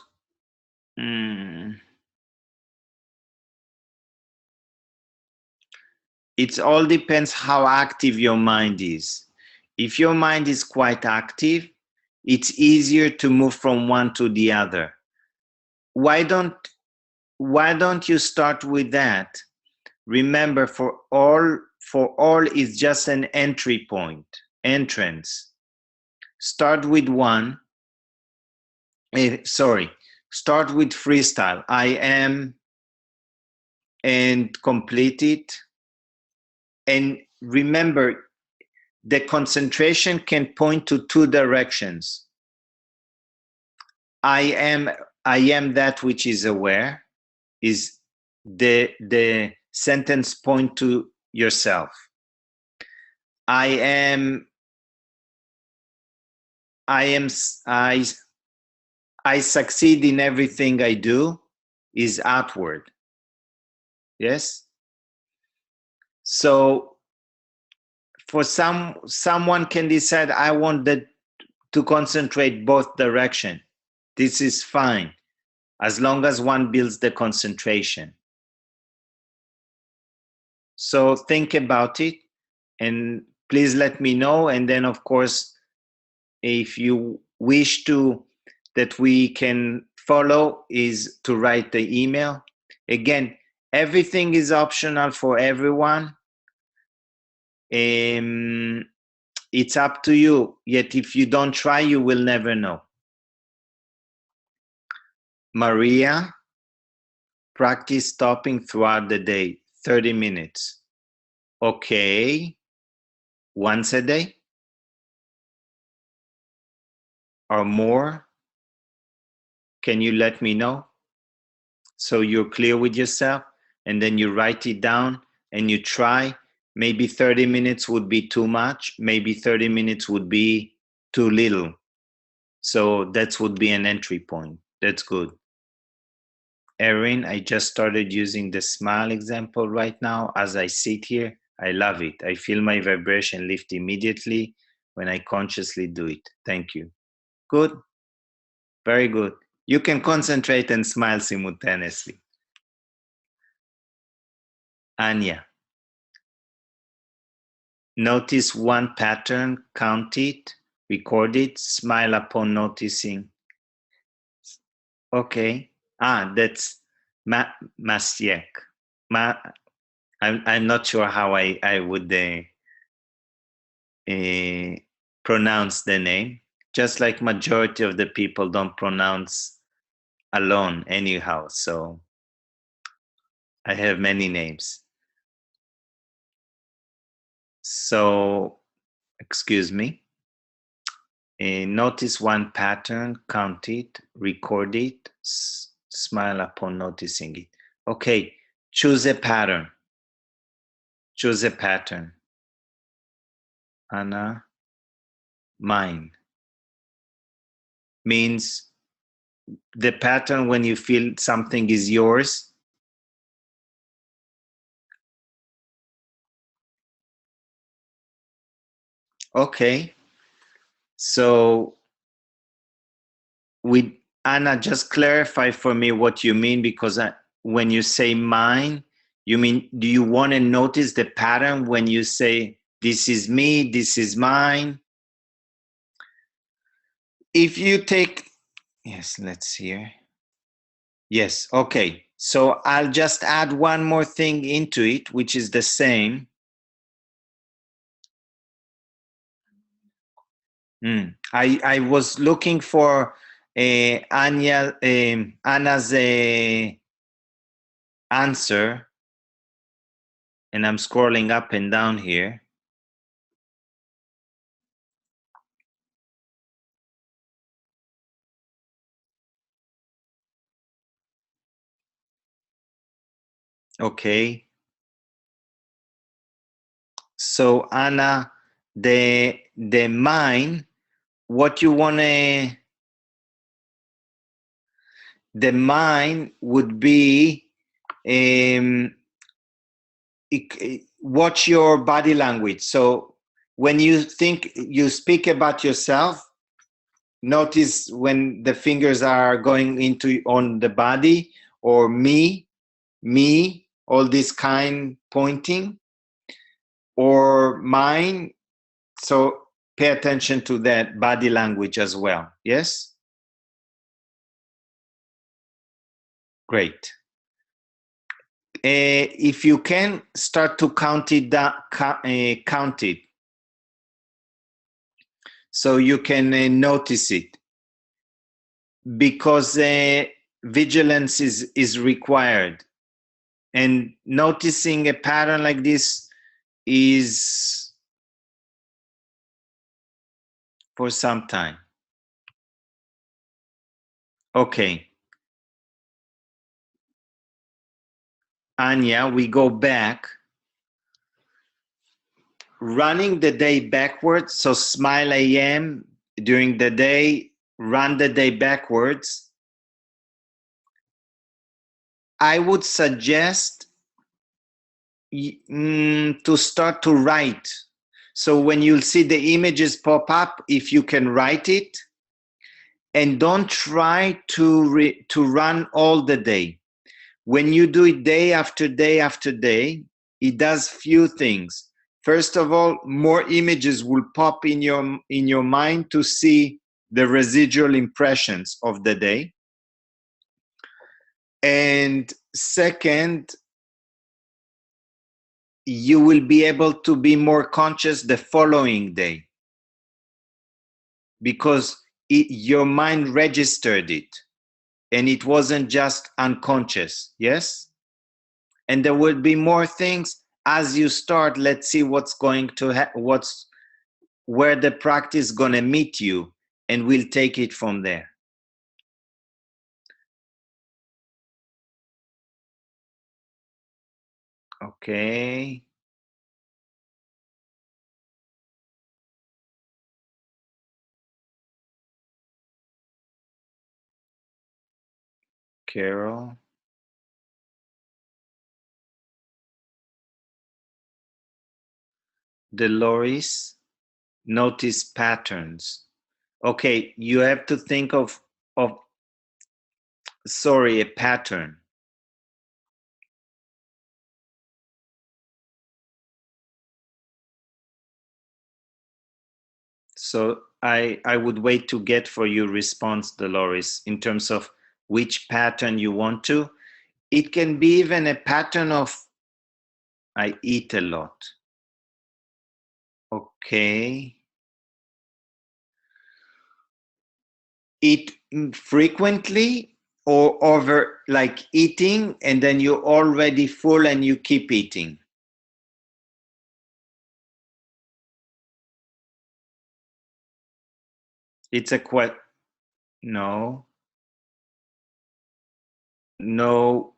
It all depends how active your mind is. If your mind is quite active, it's easier to move from one to the other. Why don't you start with that? Remember, for all is just an entry point, entrance. Start with one. Start with freestyle. I am, and complete it. And remember, the concentration can point to two directions. I am that which is aware, is the sentence point to yourself. I succeed in everything I do is outward. Yes? So for someone can decide, I want to concentrate both direction. This is fine, as long as one builds the concentration. So think about it, and please let me know. And then, of course, if you wish to, that we can follow, is to write the email. Again, everything is optional for everyone. It's up to you. Yet if you don't try, you will never know. Maria, practice stopping throughout the day, 30 minutes. Okay. Once a day? Or more? Can you let me know? So you're clear with yourself, and then you write it down and you try. Maybe 30 minutes would be too much. Maybe 30 minutes would be too little. So that would be an entry point. That's good. Erin, I just started using the smile example right now as I sit here. I love it. I feel my vibration lift immediately when I consciously do it. Thank you. Good. Very good. You can concentrate and smile simultaneously. Anya, notice one pattern, count it, record it, smile upon noticing. Okay. That's Masiek. I'm not sure how I would pronounce the name. Just like majority of the people don't pronounce Alon anyhow. So I have many names. So, excuse me. Notice one pattern, count it, record it, smile upon noticing it. Okay, choose a pattern. Choose a pattern. Anna, mine. Means the pattern when you feel something is yours. Okay. So with Anna, just clarify for me what you mean, because when you say mine, you mean, do you want to notice the pattern when you say, this is me, this is mine? If you take, yes, let's see here. Yes, okay. So I'll just add one more thing into it, which is the same. I was looking for Anna's answer, and I'm scrolling up and down here. Okay. So Anna, the mine, what you want to, the mind would be um, watch your body language. So when you think you speak about yourself, notice when the fingers are going into on the body, or me, all this kind pointing, or mine. So pay attention to that body language as well. Yes? Great. If you can start to count it down, count it, so you can notice it, because vigilance is required, and noticing a pattern like this is for some time. Okay, Anya, we go back, running the day backwards. So smile AM during the day, run the day backwards. I would suggest to start to write. So when you'll see the images pop up, if you can write it, and don't try to run all the day. When you do it day after day after day, it does few things. First of all, more images will pop in your mind to see the residual impressions of the day. And second, you will be able to be more conscious the following day, because your mind registered it and it wasn't just unconscious. Yes? And there will be more things as you start. Let's see what's going to where the practice is going to meet you, and we'll take it from there. Okay. Carol. Dolores, notice patterns. Okay, you have to think of a pattern. So I would wait to get for your response, Dolores, in terms of which pattern you want to. It can be even a pattern of I eat a lot. Okay. Eat frequently, or over, like eating and then you're already full and you keep eating? It's a no. No.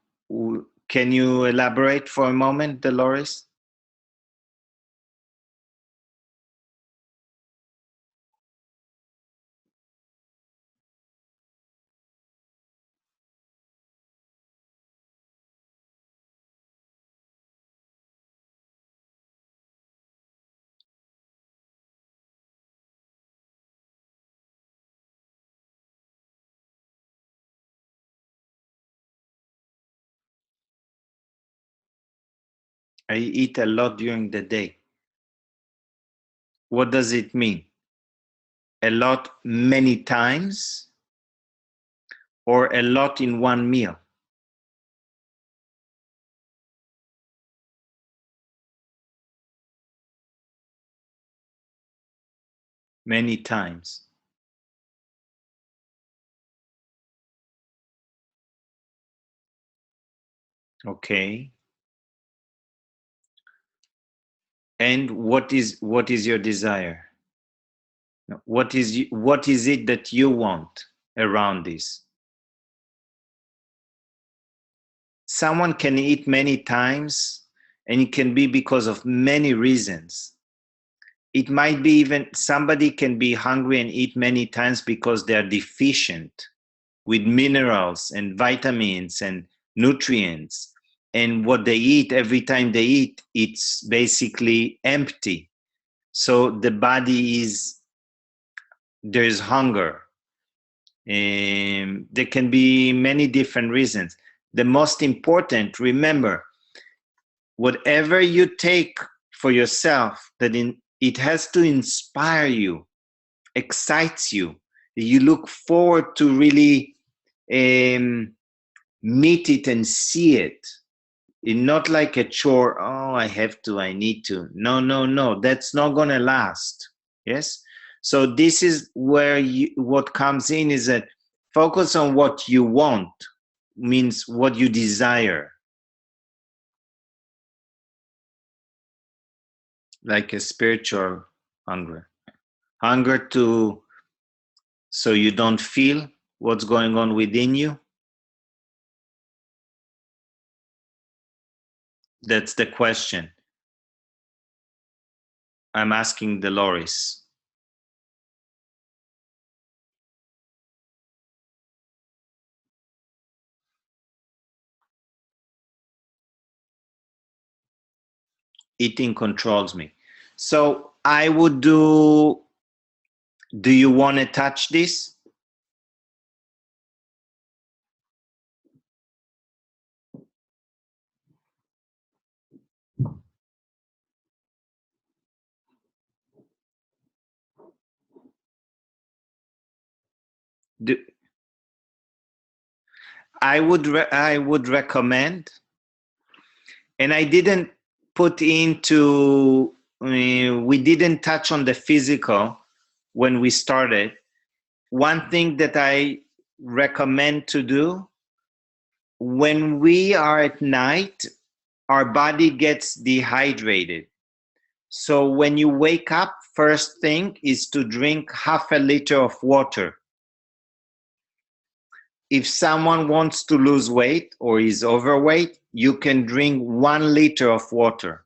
Can you elaborate for a moment, Dolores? I eat a lot during the day. What does it mean? A lot many times, or a lot in one meal? Many times. Okay. And what is your desire? What is it that you want around this? Someone can eat many times, and it can be because of many reasons. It might be even somebody can be hungry and eat many times because they're deficient. with minerals and vitamins and nutrients. And what they eat, every time they eat, it's basically empty. So the body there's hunger. There can be many different reasons. The most important, remember, whatever you take for yourself, it has to inspire you, excites you. You look forward to really meet it and see it. It's not like a chore. Oh, I have to, I need to. No, no, no. That's not going to last. Yes. So this is where what comes in is that focus on what you want, means what you desire. Like a spiritual hunger. Hunger so you don't feel what's going on within you. That's the question I'm asking Dolores. Eating controls me. So I would do you want to touch this? Do, I would recommend, and I didn't put into, we didn't touch on the physical when we started. One thing that I recommend to do, when we are at night, our body gets dehydrated. So when you wake up, first thing is to drink half a liter of water. If someone wants to lose weight or is overweight, you can drink 1 liter of water.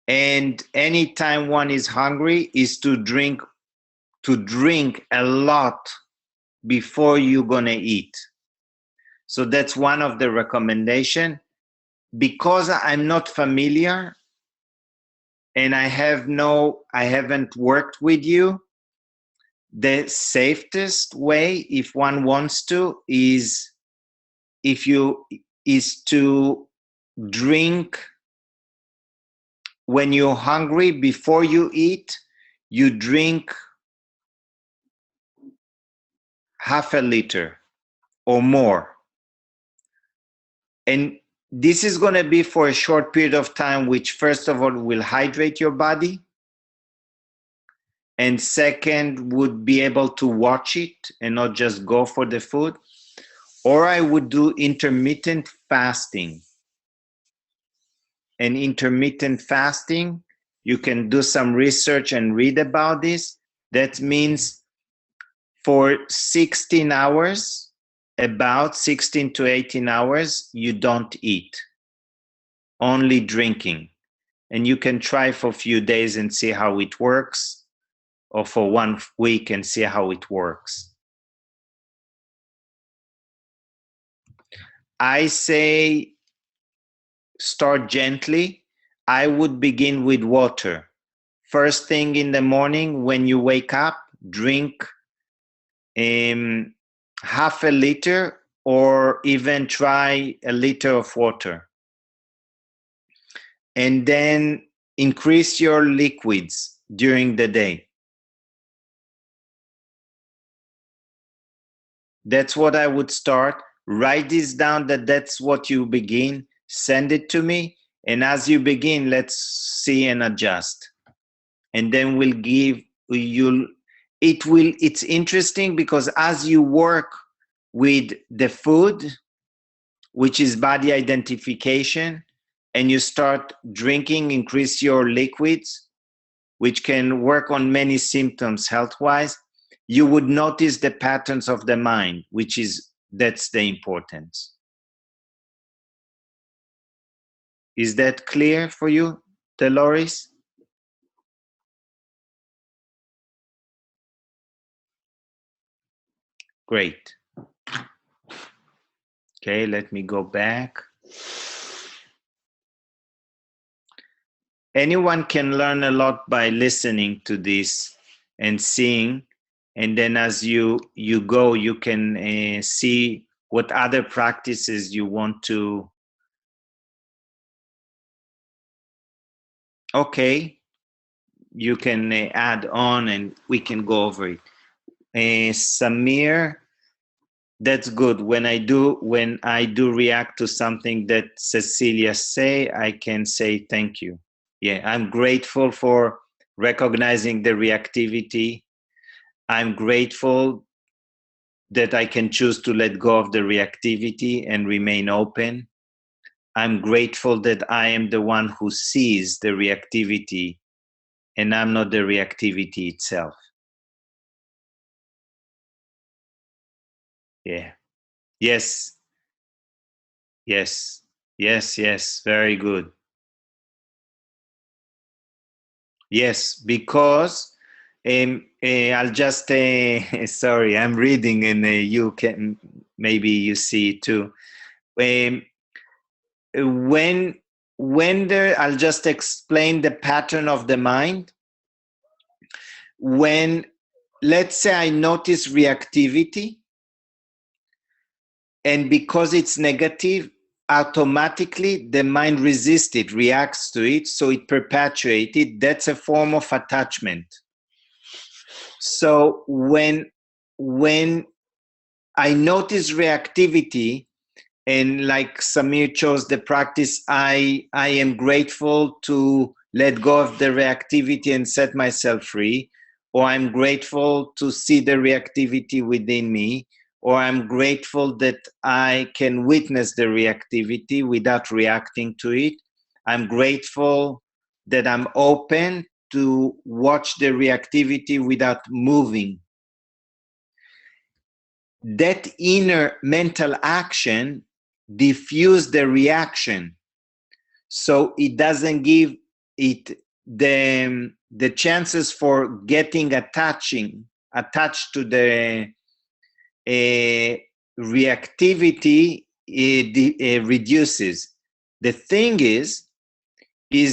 And anytime one is hungry is to drink a lot before you're gonna eat. So that's one of the recommendation. Because I'm not familiar and I haven't worked with you, the safest way, if one wants to, is to drink when you're hungry. Before you eat, you drink half a liter or more. And this is going to be for a short period of time, which first of all will hydrate your body. And second, would be able to watch it and not just go for the food. Or I would do intermittent fasting. And intermittent fasting, you can do some research and read about this. That means for 16 hours, about 16 to 18 hours, you don't eat, only drinking. And you can try for a few days and see how it works, or for 1 week and see how it works. I say start gently. I would begin with water. First thing in the morning when you wake up, drink half a liter or even try a liter of water. And then increase your liquids during the day. That's what I would start. Write this down, that's what you begin. Send it to me. And as you begin, let's see and adjust. And then we'll give you, it's interesting because as you work with the food, which is body identification, and you start drinking, increase your liquids, which can work on many symptoms health-wise, you would notice the patterns of the mind, that's the importance. Is that clear for you, Dolores? Great. Okay, let me go back. Anyone can learn a lot by listening to this and seeing, and then as you go, you can see what other practices you want to. Okay, you can add on, and we can go over it. Samir, that's good. When I do react to something that Cecilia say, I can say thank you. Yeah, I'm grateful for recognizing the reactivity. I'm grateful that I can choose to let go of the reactivity and remain open. I'm grateful that I am the one who sees the reactivity and I'm not the reactivity itself. Yeah. Yes. Yes. Yes. Yes. Very good. Yes, because I'll just sorry, I'm reading and you can maybe you see it too. Um, when there, I'll just explain the pattern of the mind. When, let's say, I notice reactivity, and because it's negative, automatically the mind resists it, reacts to it, so it perpetuates it. That's a form of attachment. So when I notice reactivity, and like Samir chose the practice, I am grateful to let go of the reactivity and set myself free, or I'm grateful to see the reactivity within me, or I'm grateful that I can witness the reactivity without reacting to it. I'm grateful that I'm open to watch the reactivity without moving. That inner mental action diffuse the reaction, so it doesn't give it the chances for getting attached to the reactivity. It reduces. The thing is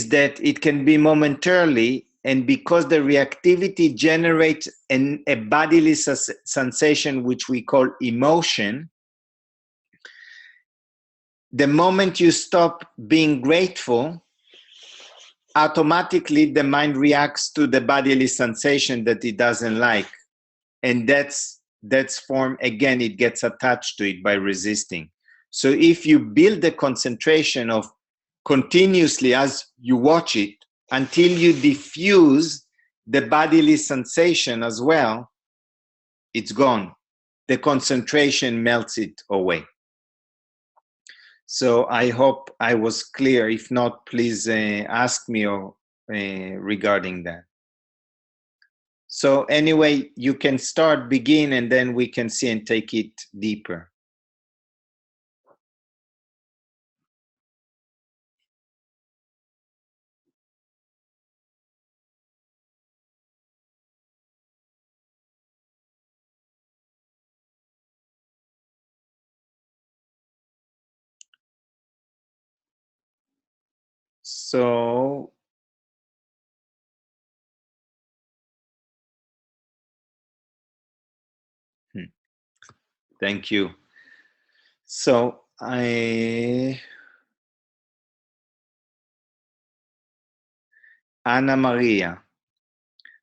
that it can be momentarily, and because the reactivity generates a bodily sensation which we call emotion, the moment you stop being grateful, automatically the mind reacts to the bodily sensation that it doesn't like. And that's form, again, it gets attached to it by resisting. So if you build the concentration of continuously as you watch it until you diffuse the bodily sensation as well, it's gone. The concentration melts it away. So I hope I was clear. If not, please ask me regarding that. So anyway, you can begin, and then we can see and take it deeper. So thank you. So Anna Maria,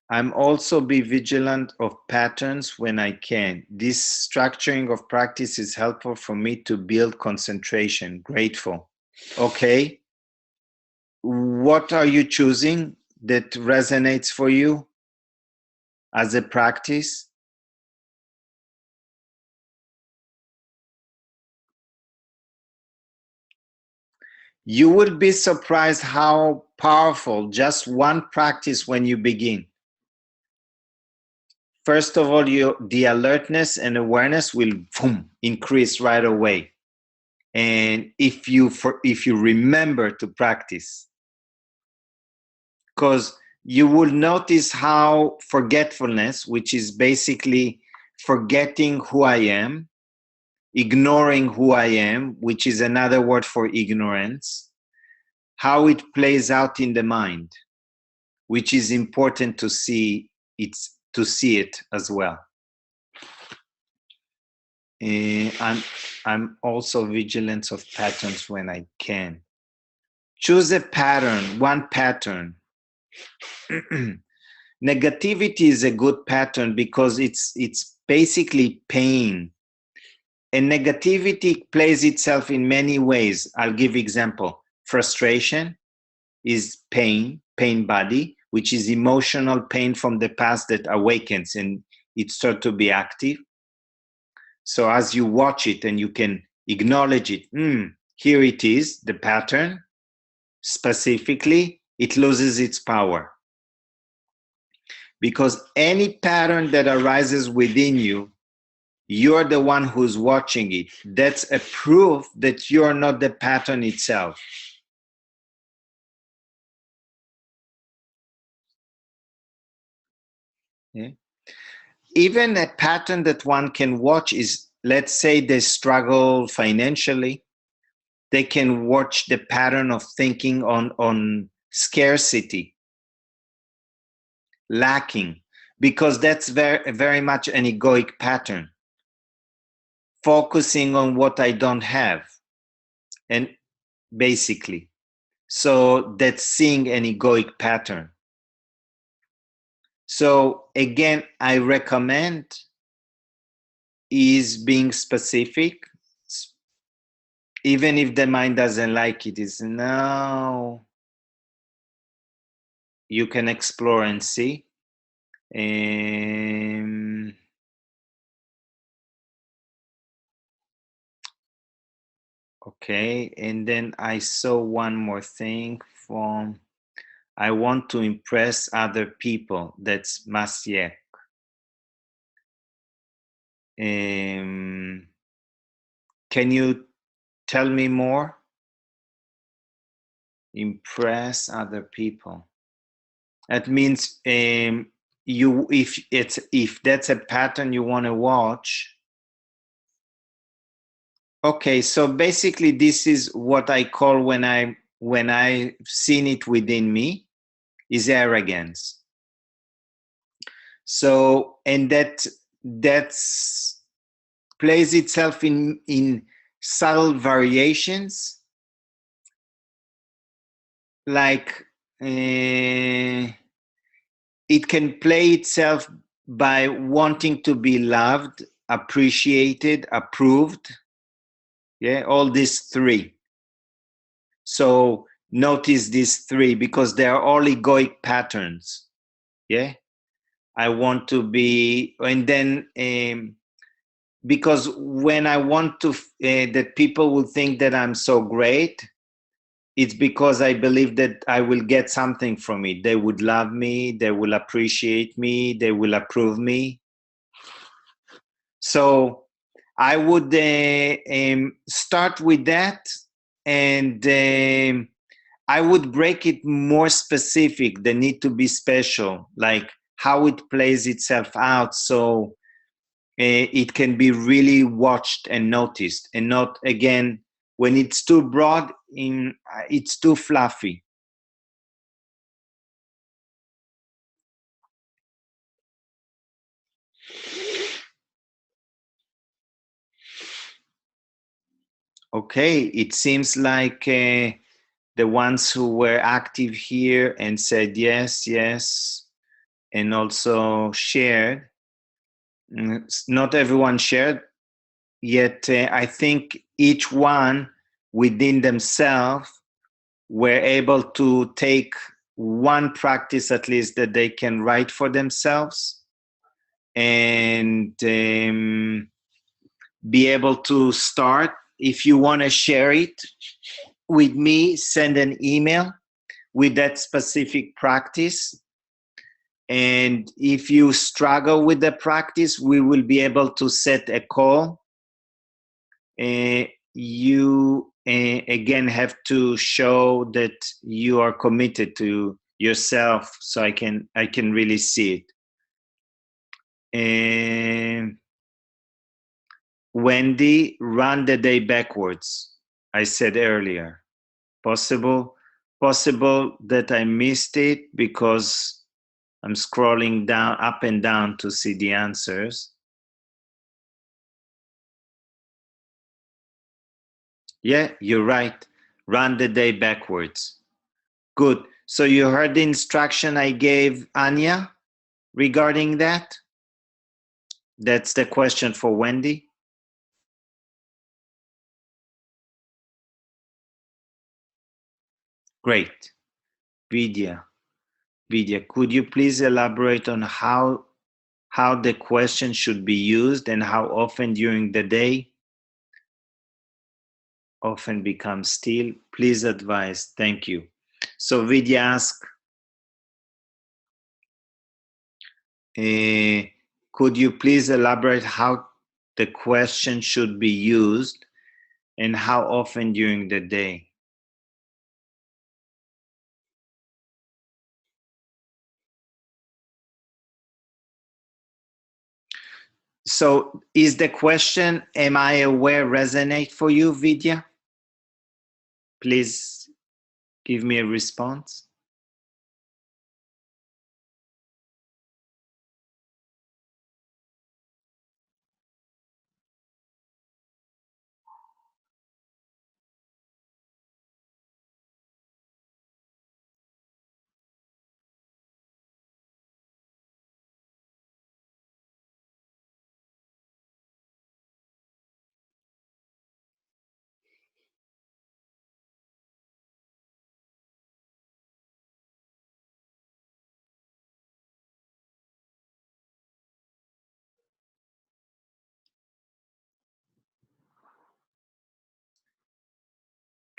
I'm also be vigilant of patterns when I can. This structuring of practice is helpful for me to build concentration. Grateful. Okay. What are you choosing that resonates for you as a practice? You would be surprised how powerful just one practice when you begin. First of all, the alertness and awareness will increase right away. And if you remember to practice, because you will notice how forgetfulness, which is basically forgetting who I am, ignoring who I am, which is another word for ignorance, how it plays out in the mind, which is important to see it as well. I'm also vigilant of patterns when I can. Choose a pattern, one pattern. Negativity is a good pattern because it's basically pain. And negativity plays itself in many ways. I'll give example. Frustration is pain body, which is emotional pain from the past that awakens and it starts to be active. So as you watch it and you can acknowledge it, here it is, the pattern, specifically, it loses its power. Because any pattern that arises within you, you're the one who's watching it. That's a proof that you're not the pattern itself. Yeah. Even a pattern that one can watch is, let's say they struggle financially, they can watch the pattern of thinking on scarcity, lacking, because that's very much an egoic pattern, focusing on what I don't have, and basically, so that's seeing an egoic pattern. So again, I recommend is being specific, even if the mind doesn't like it. Is no, you can explore and see. Okay, and then I saw one more thing from, I want to impress other people. That's Masiek. Can you tell me more? Impress other people. That means if that's a pattern you want to watch. Okay, so basically this is what I call when I've seen it within me is arrogance. So, and that's plays itself in subtle variations, like it can play itself by wanting to be loved, appreciated, approved. Yeah, all these three. So notice these three because they are all egoic patterns. Yeah, I want to be, and then because when I want to that people will think that I'm so great, it's because I believe that I will get something from it. They would love me, they will appreciate me, they will approve me. So I would start with that, and I would break it more specific, the need to be special, like how it plays itself out. So it can be really watched and noticed, and not, again, when it's too broad, it's too fluffy. Okay, it seems like the ones who were active here and said yes, yes, and also shared. Not everyone shared, yet I think each one within themselves were able to take one practice at least that they can write for themselves and be able to start. If you want to share it with me, send an email with that specific practice. And if you struggle with the practice, we will be able to set a call. You again have to show that you are committed to yourself, so I can really see it. Wendy, run the day backwards. I said earlier. Possible that I missed it because I'm scrolling down, up and down to see the answers. Yeah, you're right. Run the day backwards. Good. So you heard the instruction I gave Anya regarding that? That's the question for Wendy. Great. Vidya, could you please elaborate on how the question should be used and how often during the day? Often becomes still. Please advise. Thank you. So Vidya asks, could you please elaborate how the question should be used and how often during the day? So is the question, am I aware, resonate for you, Vidya? Please give me a response.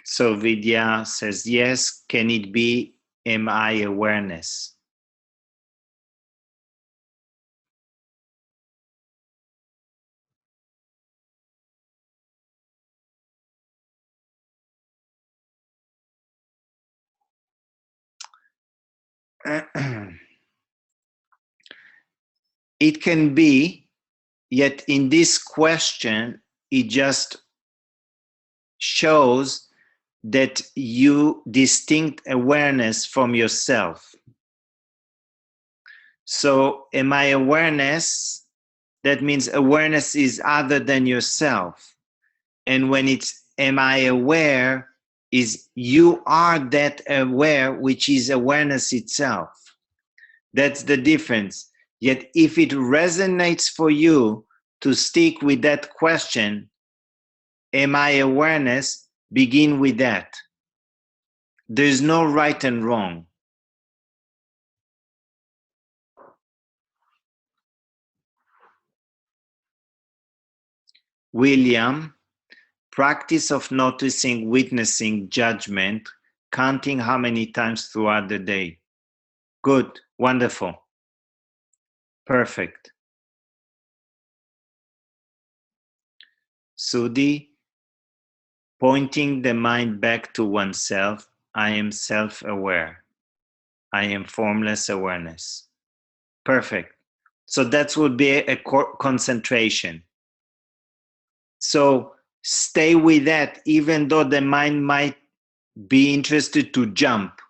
So Vidya says, yes, can it be MI awareness? It can be, yet in this question, it just shows that you distinct awareness from yourself. So am I awareness? That means awareness is other than yourself. And when it's am I aware, is you are that aware, which is awareness itself. That's the difference. Yet if it resonates for you to stick with that question, am I awareness, begin with that. There's no right and wrong. William, practice of noticing, witnessing, judgment, counting how many times throughout the day. Good, wonderful, perfect. Sudhi, pointing the mind back to oneself, I am self-aware. I am formless awareness. Perfect. So that would be a concentration. So stay with that, even though the mind might be interested to jump.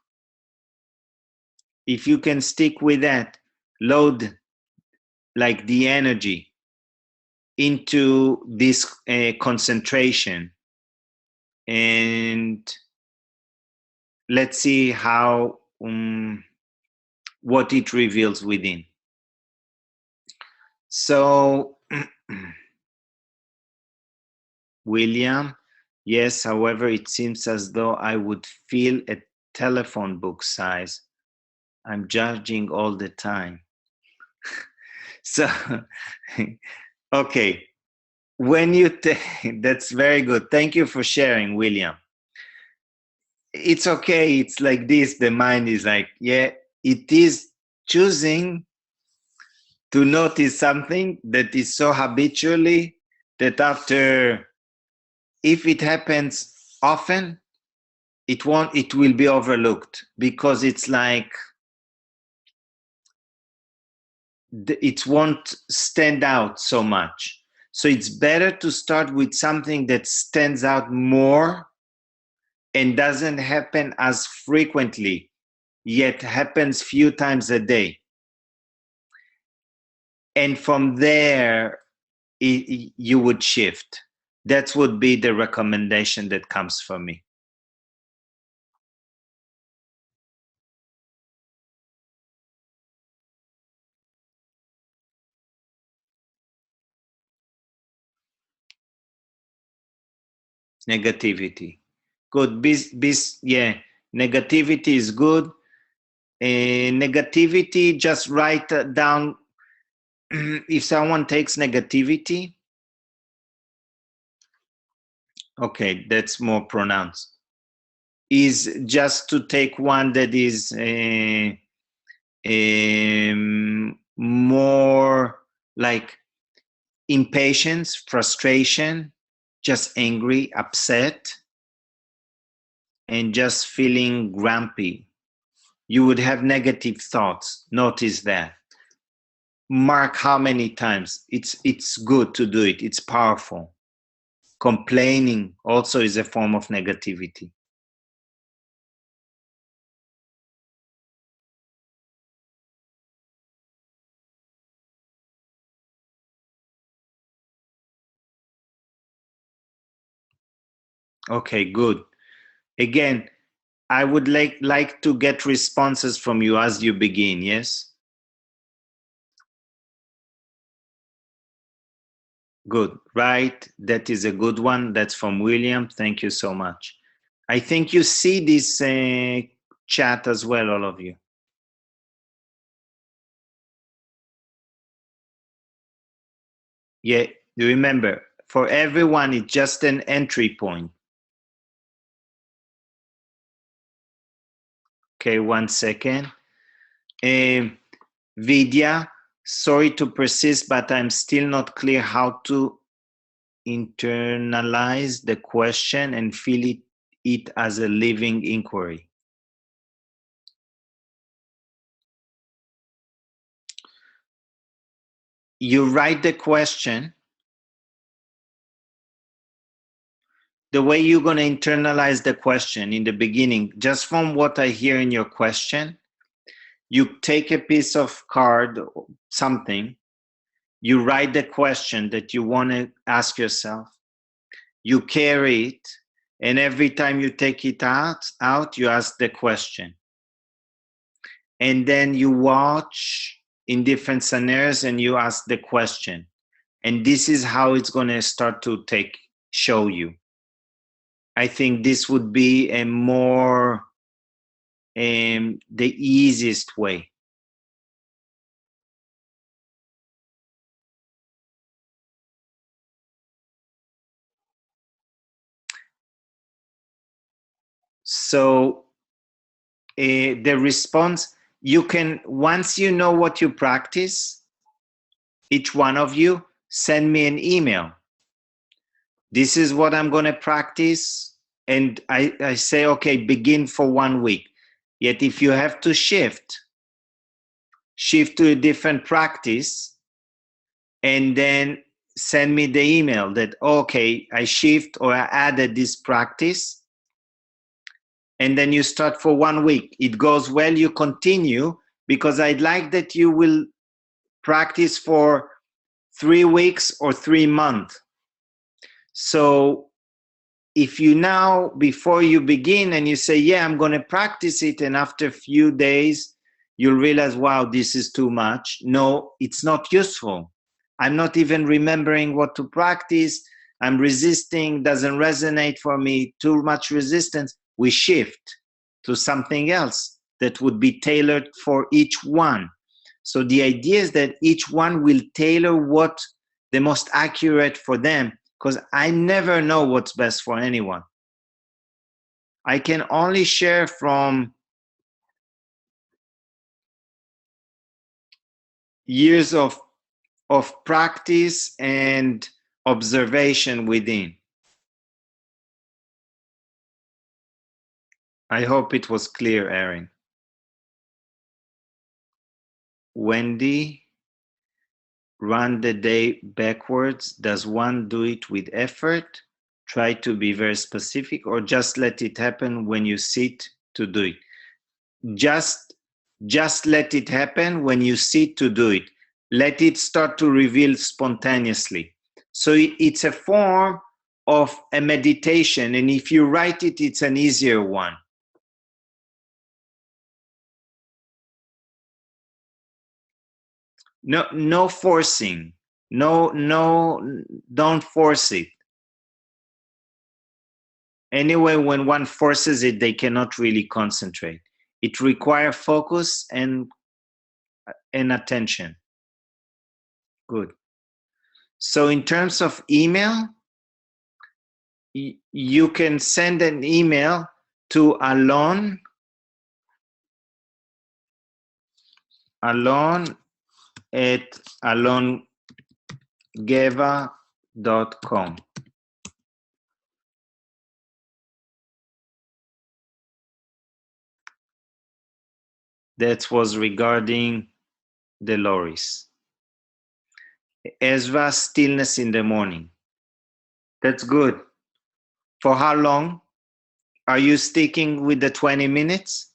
If you can stick with that, load like the energy into this concentration, and let's see how what it reveals within. So William, yes, however, it seems as though I would feel a telephone book size. I'm judging all the time. So, okay, when you that's very good. Thank you for sharing, William. It's okay. It's like this. The mind is like, yeah, it is choosing to notice something that is so habitually that after, if it happens often, it will be overlooked because it's like it won't stand out so much. So it's better to start with something that stands out more and doesn't happen as frequently, yet happens few times a day. And from there, you would shift. That would be the recommendation that comes from me. Negativity. Good. Yeah, negativity is good. Negativity, just write down. If someone takes negativity, okay, that's more pronounced. Is just to take one that is more like impatience, frustration, just angry, upset, and just feeling grumpy. You would have negative thoughts. Notice that. Mark how many times. It's good to do it. It's powerful. Complaining also is a form of negativity. Okay, good. Again, I would like to get responses from you as you begin, yes? Good. Right. That is a good one. That's from William. Thank you so much. I think you see this chat as well, all of you. Yeah, remember, for everyone, it's just an entry point. Okay, 1 second. Vidya, sorry to persist, but I'm still not clear how to internalize the question and feel it as a living inquiry. You write the question. The way you're going to internalize the question in the beginning, just from what I hear in your question, you take a piece of card, something, you write the question that you want to ask yourself, you carry it, and every time you take it out, you ask the question. And then you watch in different scenarios and you ask the question. And this is how it's going to start to show you. I think this would be a more the easiest way. So the response, you can, once you know what you practice, each one of you, send me an email. This is what I'm going to practice. And I say, okay, begin for 1 week. Yet if you have to shift to a different practice, and then send me the email that, okay, I shift or I added this practice. And then you start for 1 week. It goes well, you continue, because I'd like that you will practice for 3 weeks or 3 months. So if you now, before you begin and you say, yeah, I'm going to practice it, and after a few days, you'll realize, wow, this is too much. No, it's not useful. I'm not even remembering what to practice. I'm resisting, doesn't resonate for me, too much resistance. We shift to something else that would be tailored for each one. So the idea is that each one will tailor what the most accurate for them, because I never know what's best for anyone. I can only share from years of practice and observation within. I hope it was clear, Erin. Wendy, run the day backwards? Does one do it with effort? Try to be very specific, or just let it happen when you sit to do it? Just let it happen when you sit to do it. Let it start to reveal spontaneously. So it's a form of a meditation, and if you write it, it's an easier one. No forcing. No, don't force it. Anyway, when one forces it, they cannot really concentrate. It requires focus and attention. Good. So in terms of email, you can send an email to Alon at alongeva.com. That was regarding the lorries. Ezra, stillness in the morning. That's good. For how long? Are you sticking with the 20 minutes?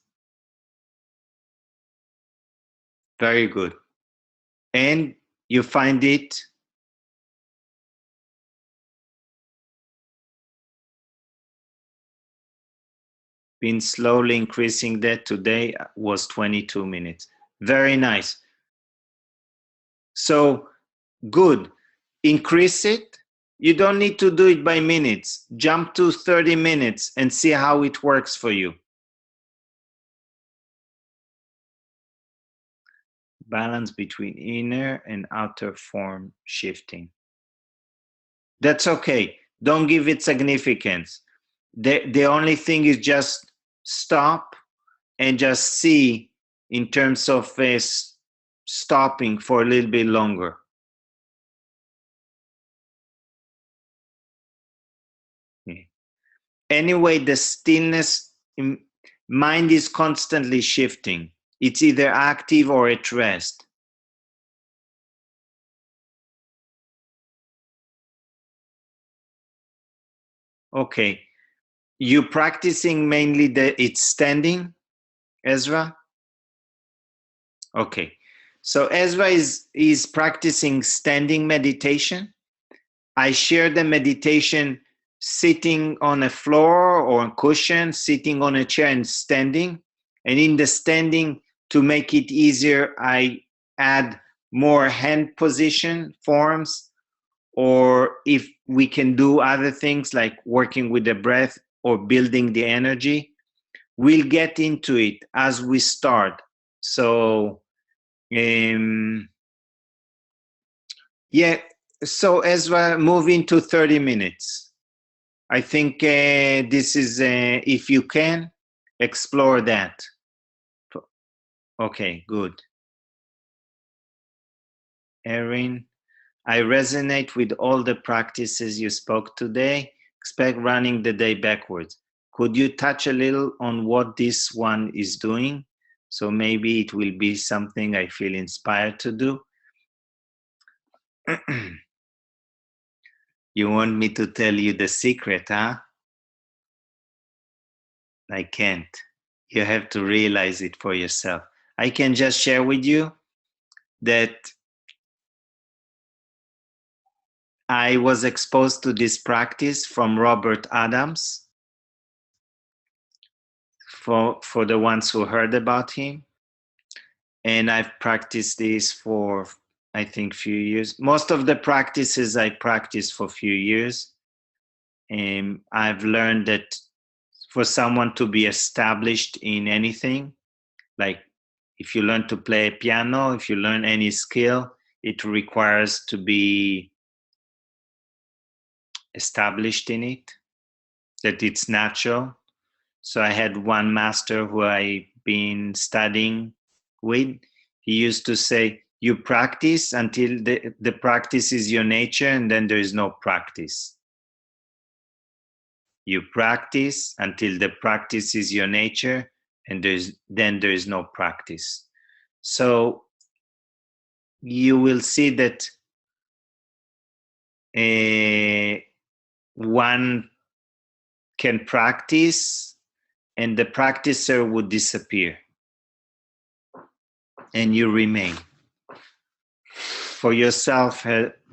Very good. And you find it? Been slowly increasing that. Today was 22 minutes. Very nice. So good. Increase it. You don't need to do it by minutes. Jump to 30 minutes and see how it works for you. Balance between inner and outer form shifting. That's okay. Don't give it significance. The only thing is just stop and just see in terms of stopping for a little bit longer. Anyway, the stillness, mind is constantly shifting. It's either active or at rest. Okay. You practicing mainly it's standing, Ezra? Okay. So Ezra is practicing standing meditation. I share the meditation sitting on a floor or a cushion, sitting on a chair and standing. And in the standing, to make it easier, I add more hand position forms, or if we can do other things like working with the breath or building the energy. We'll get into it as we start. So, yeah, so Ezra, move into 30 minutes. I think this is, if you can, explore that. Okay, good. Erin, I resonate with all the practices you spoke today. Expect running the day backwards. Could you touch a little on what this one is doing? So maybe it will be something I feel inspired to do. You want me to tell you the secret, huh? I can't. You have to realize it for yourself. I can just share with you that I was exposed to this practice from Robert Adams, for the ones who heard about him. And I've practiced this for, I think, few years. Most of the practices I practiced for a few years. And I've learned that for someone to be established in anything, like if you learn to play piano, if you learn any skill, it requires to be established in it, that it's natural. So I had one master who I've been studying with. He used to say, you practice until the practice is your nature, and then there is no practice. You practice until the practice is your nature, and then there is no practice. So you will see that one can practice and the practicer would disappear and you remain. For yourself,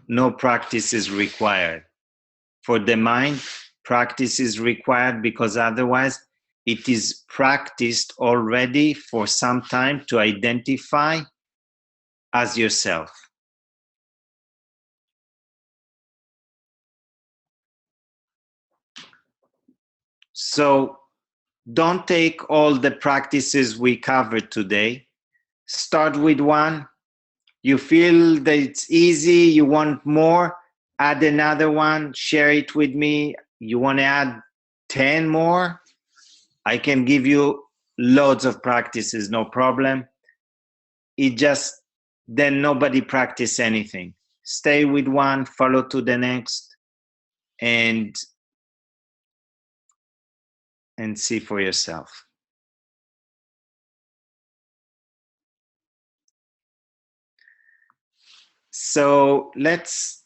no practice is required. For the mind, practice is required because otherwise it is practiced already for some time to identify as yourself. So don't take all the practices we covered today. Start with one. You feel that it's easy, you want more, add another one, share it with me. You want to add 10 more? I can give you loads of practices, no problem. It just, then nobody practice anything. Stay with one, follow to the next, and see for yourself. So let's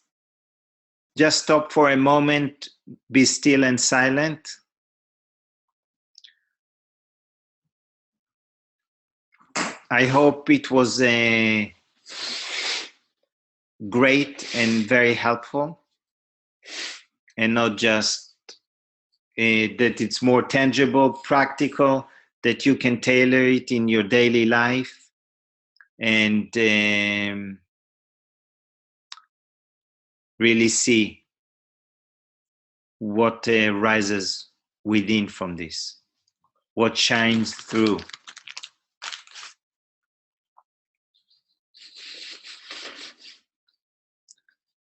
just stop for a moment, be still and silent. I hope it was great and very helpful, and not just that it's more tangible, practical, that you can tailor it in your daily life and really see what rises within from this, what shines through.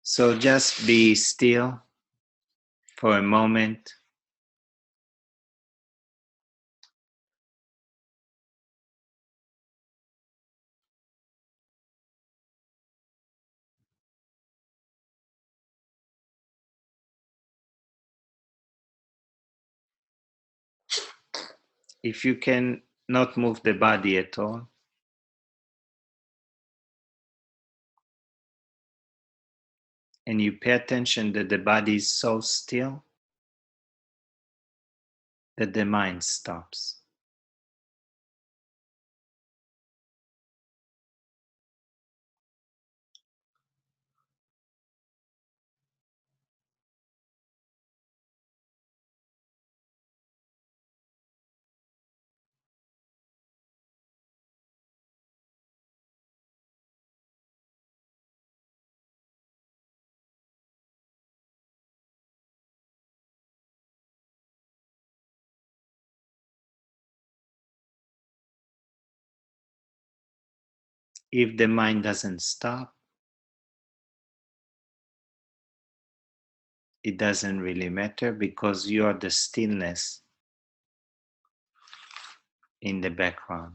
So just be still for a moment. If you can not move the body at all, and you pay attention that the body is so still that the mind stops. If the mind doesn't stop, it doesn't really matter because you are the stillness in the background.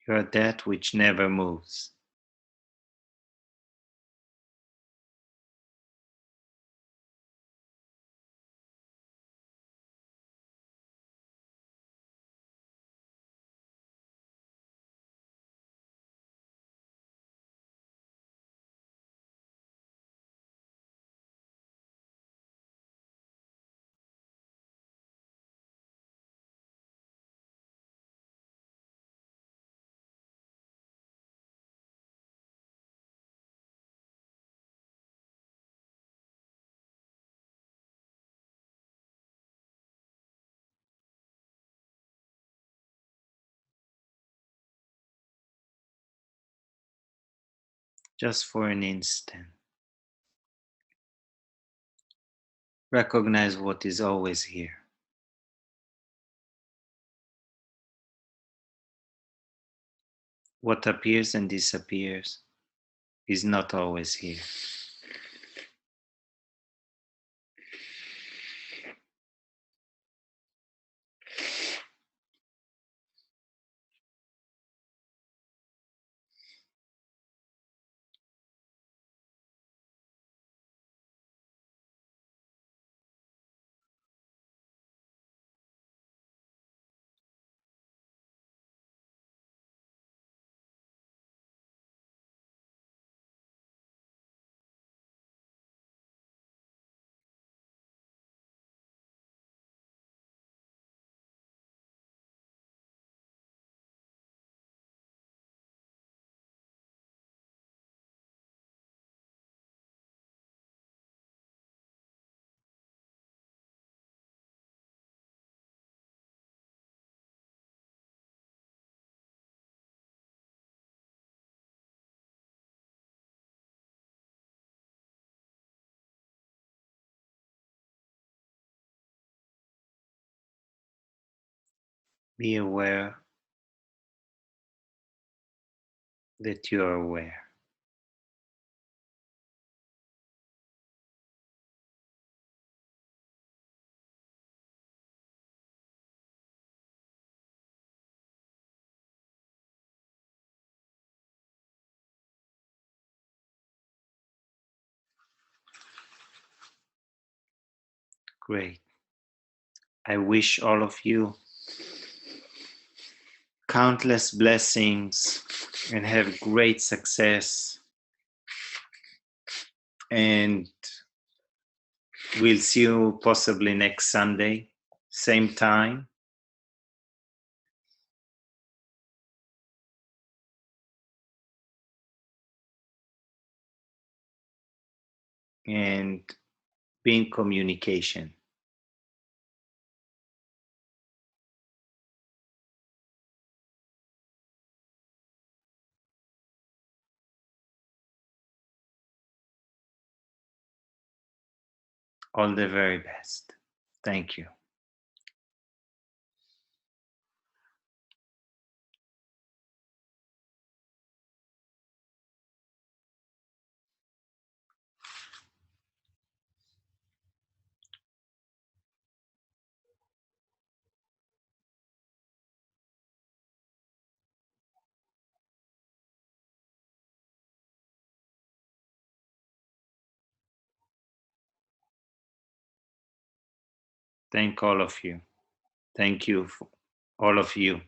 You are that which never moves. Just for an instant. Recognize what is always here. What appears and disappears is not always here. Be aware that you are aware. Great. I wish all of you countless blessings and have great success. And we'll see you possibly next Sunday, same time. And be in communication. All the very best. Thank you. Thank all of you. Thank you, all of you.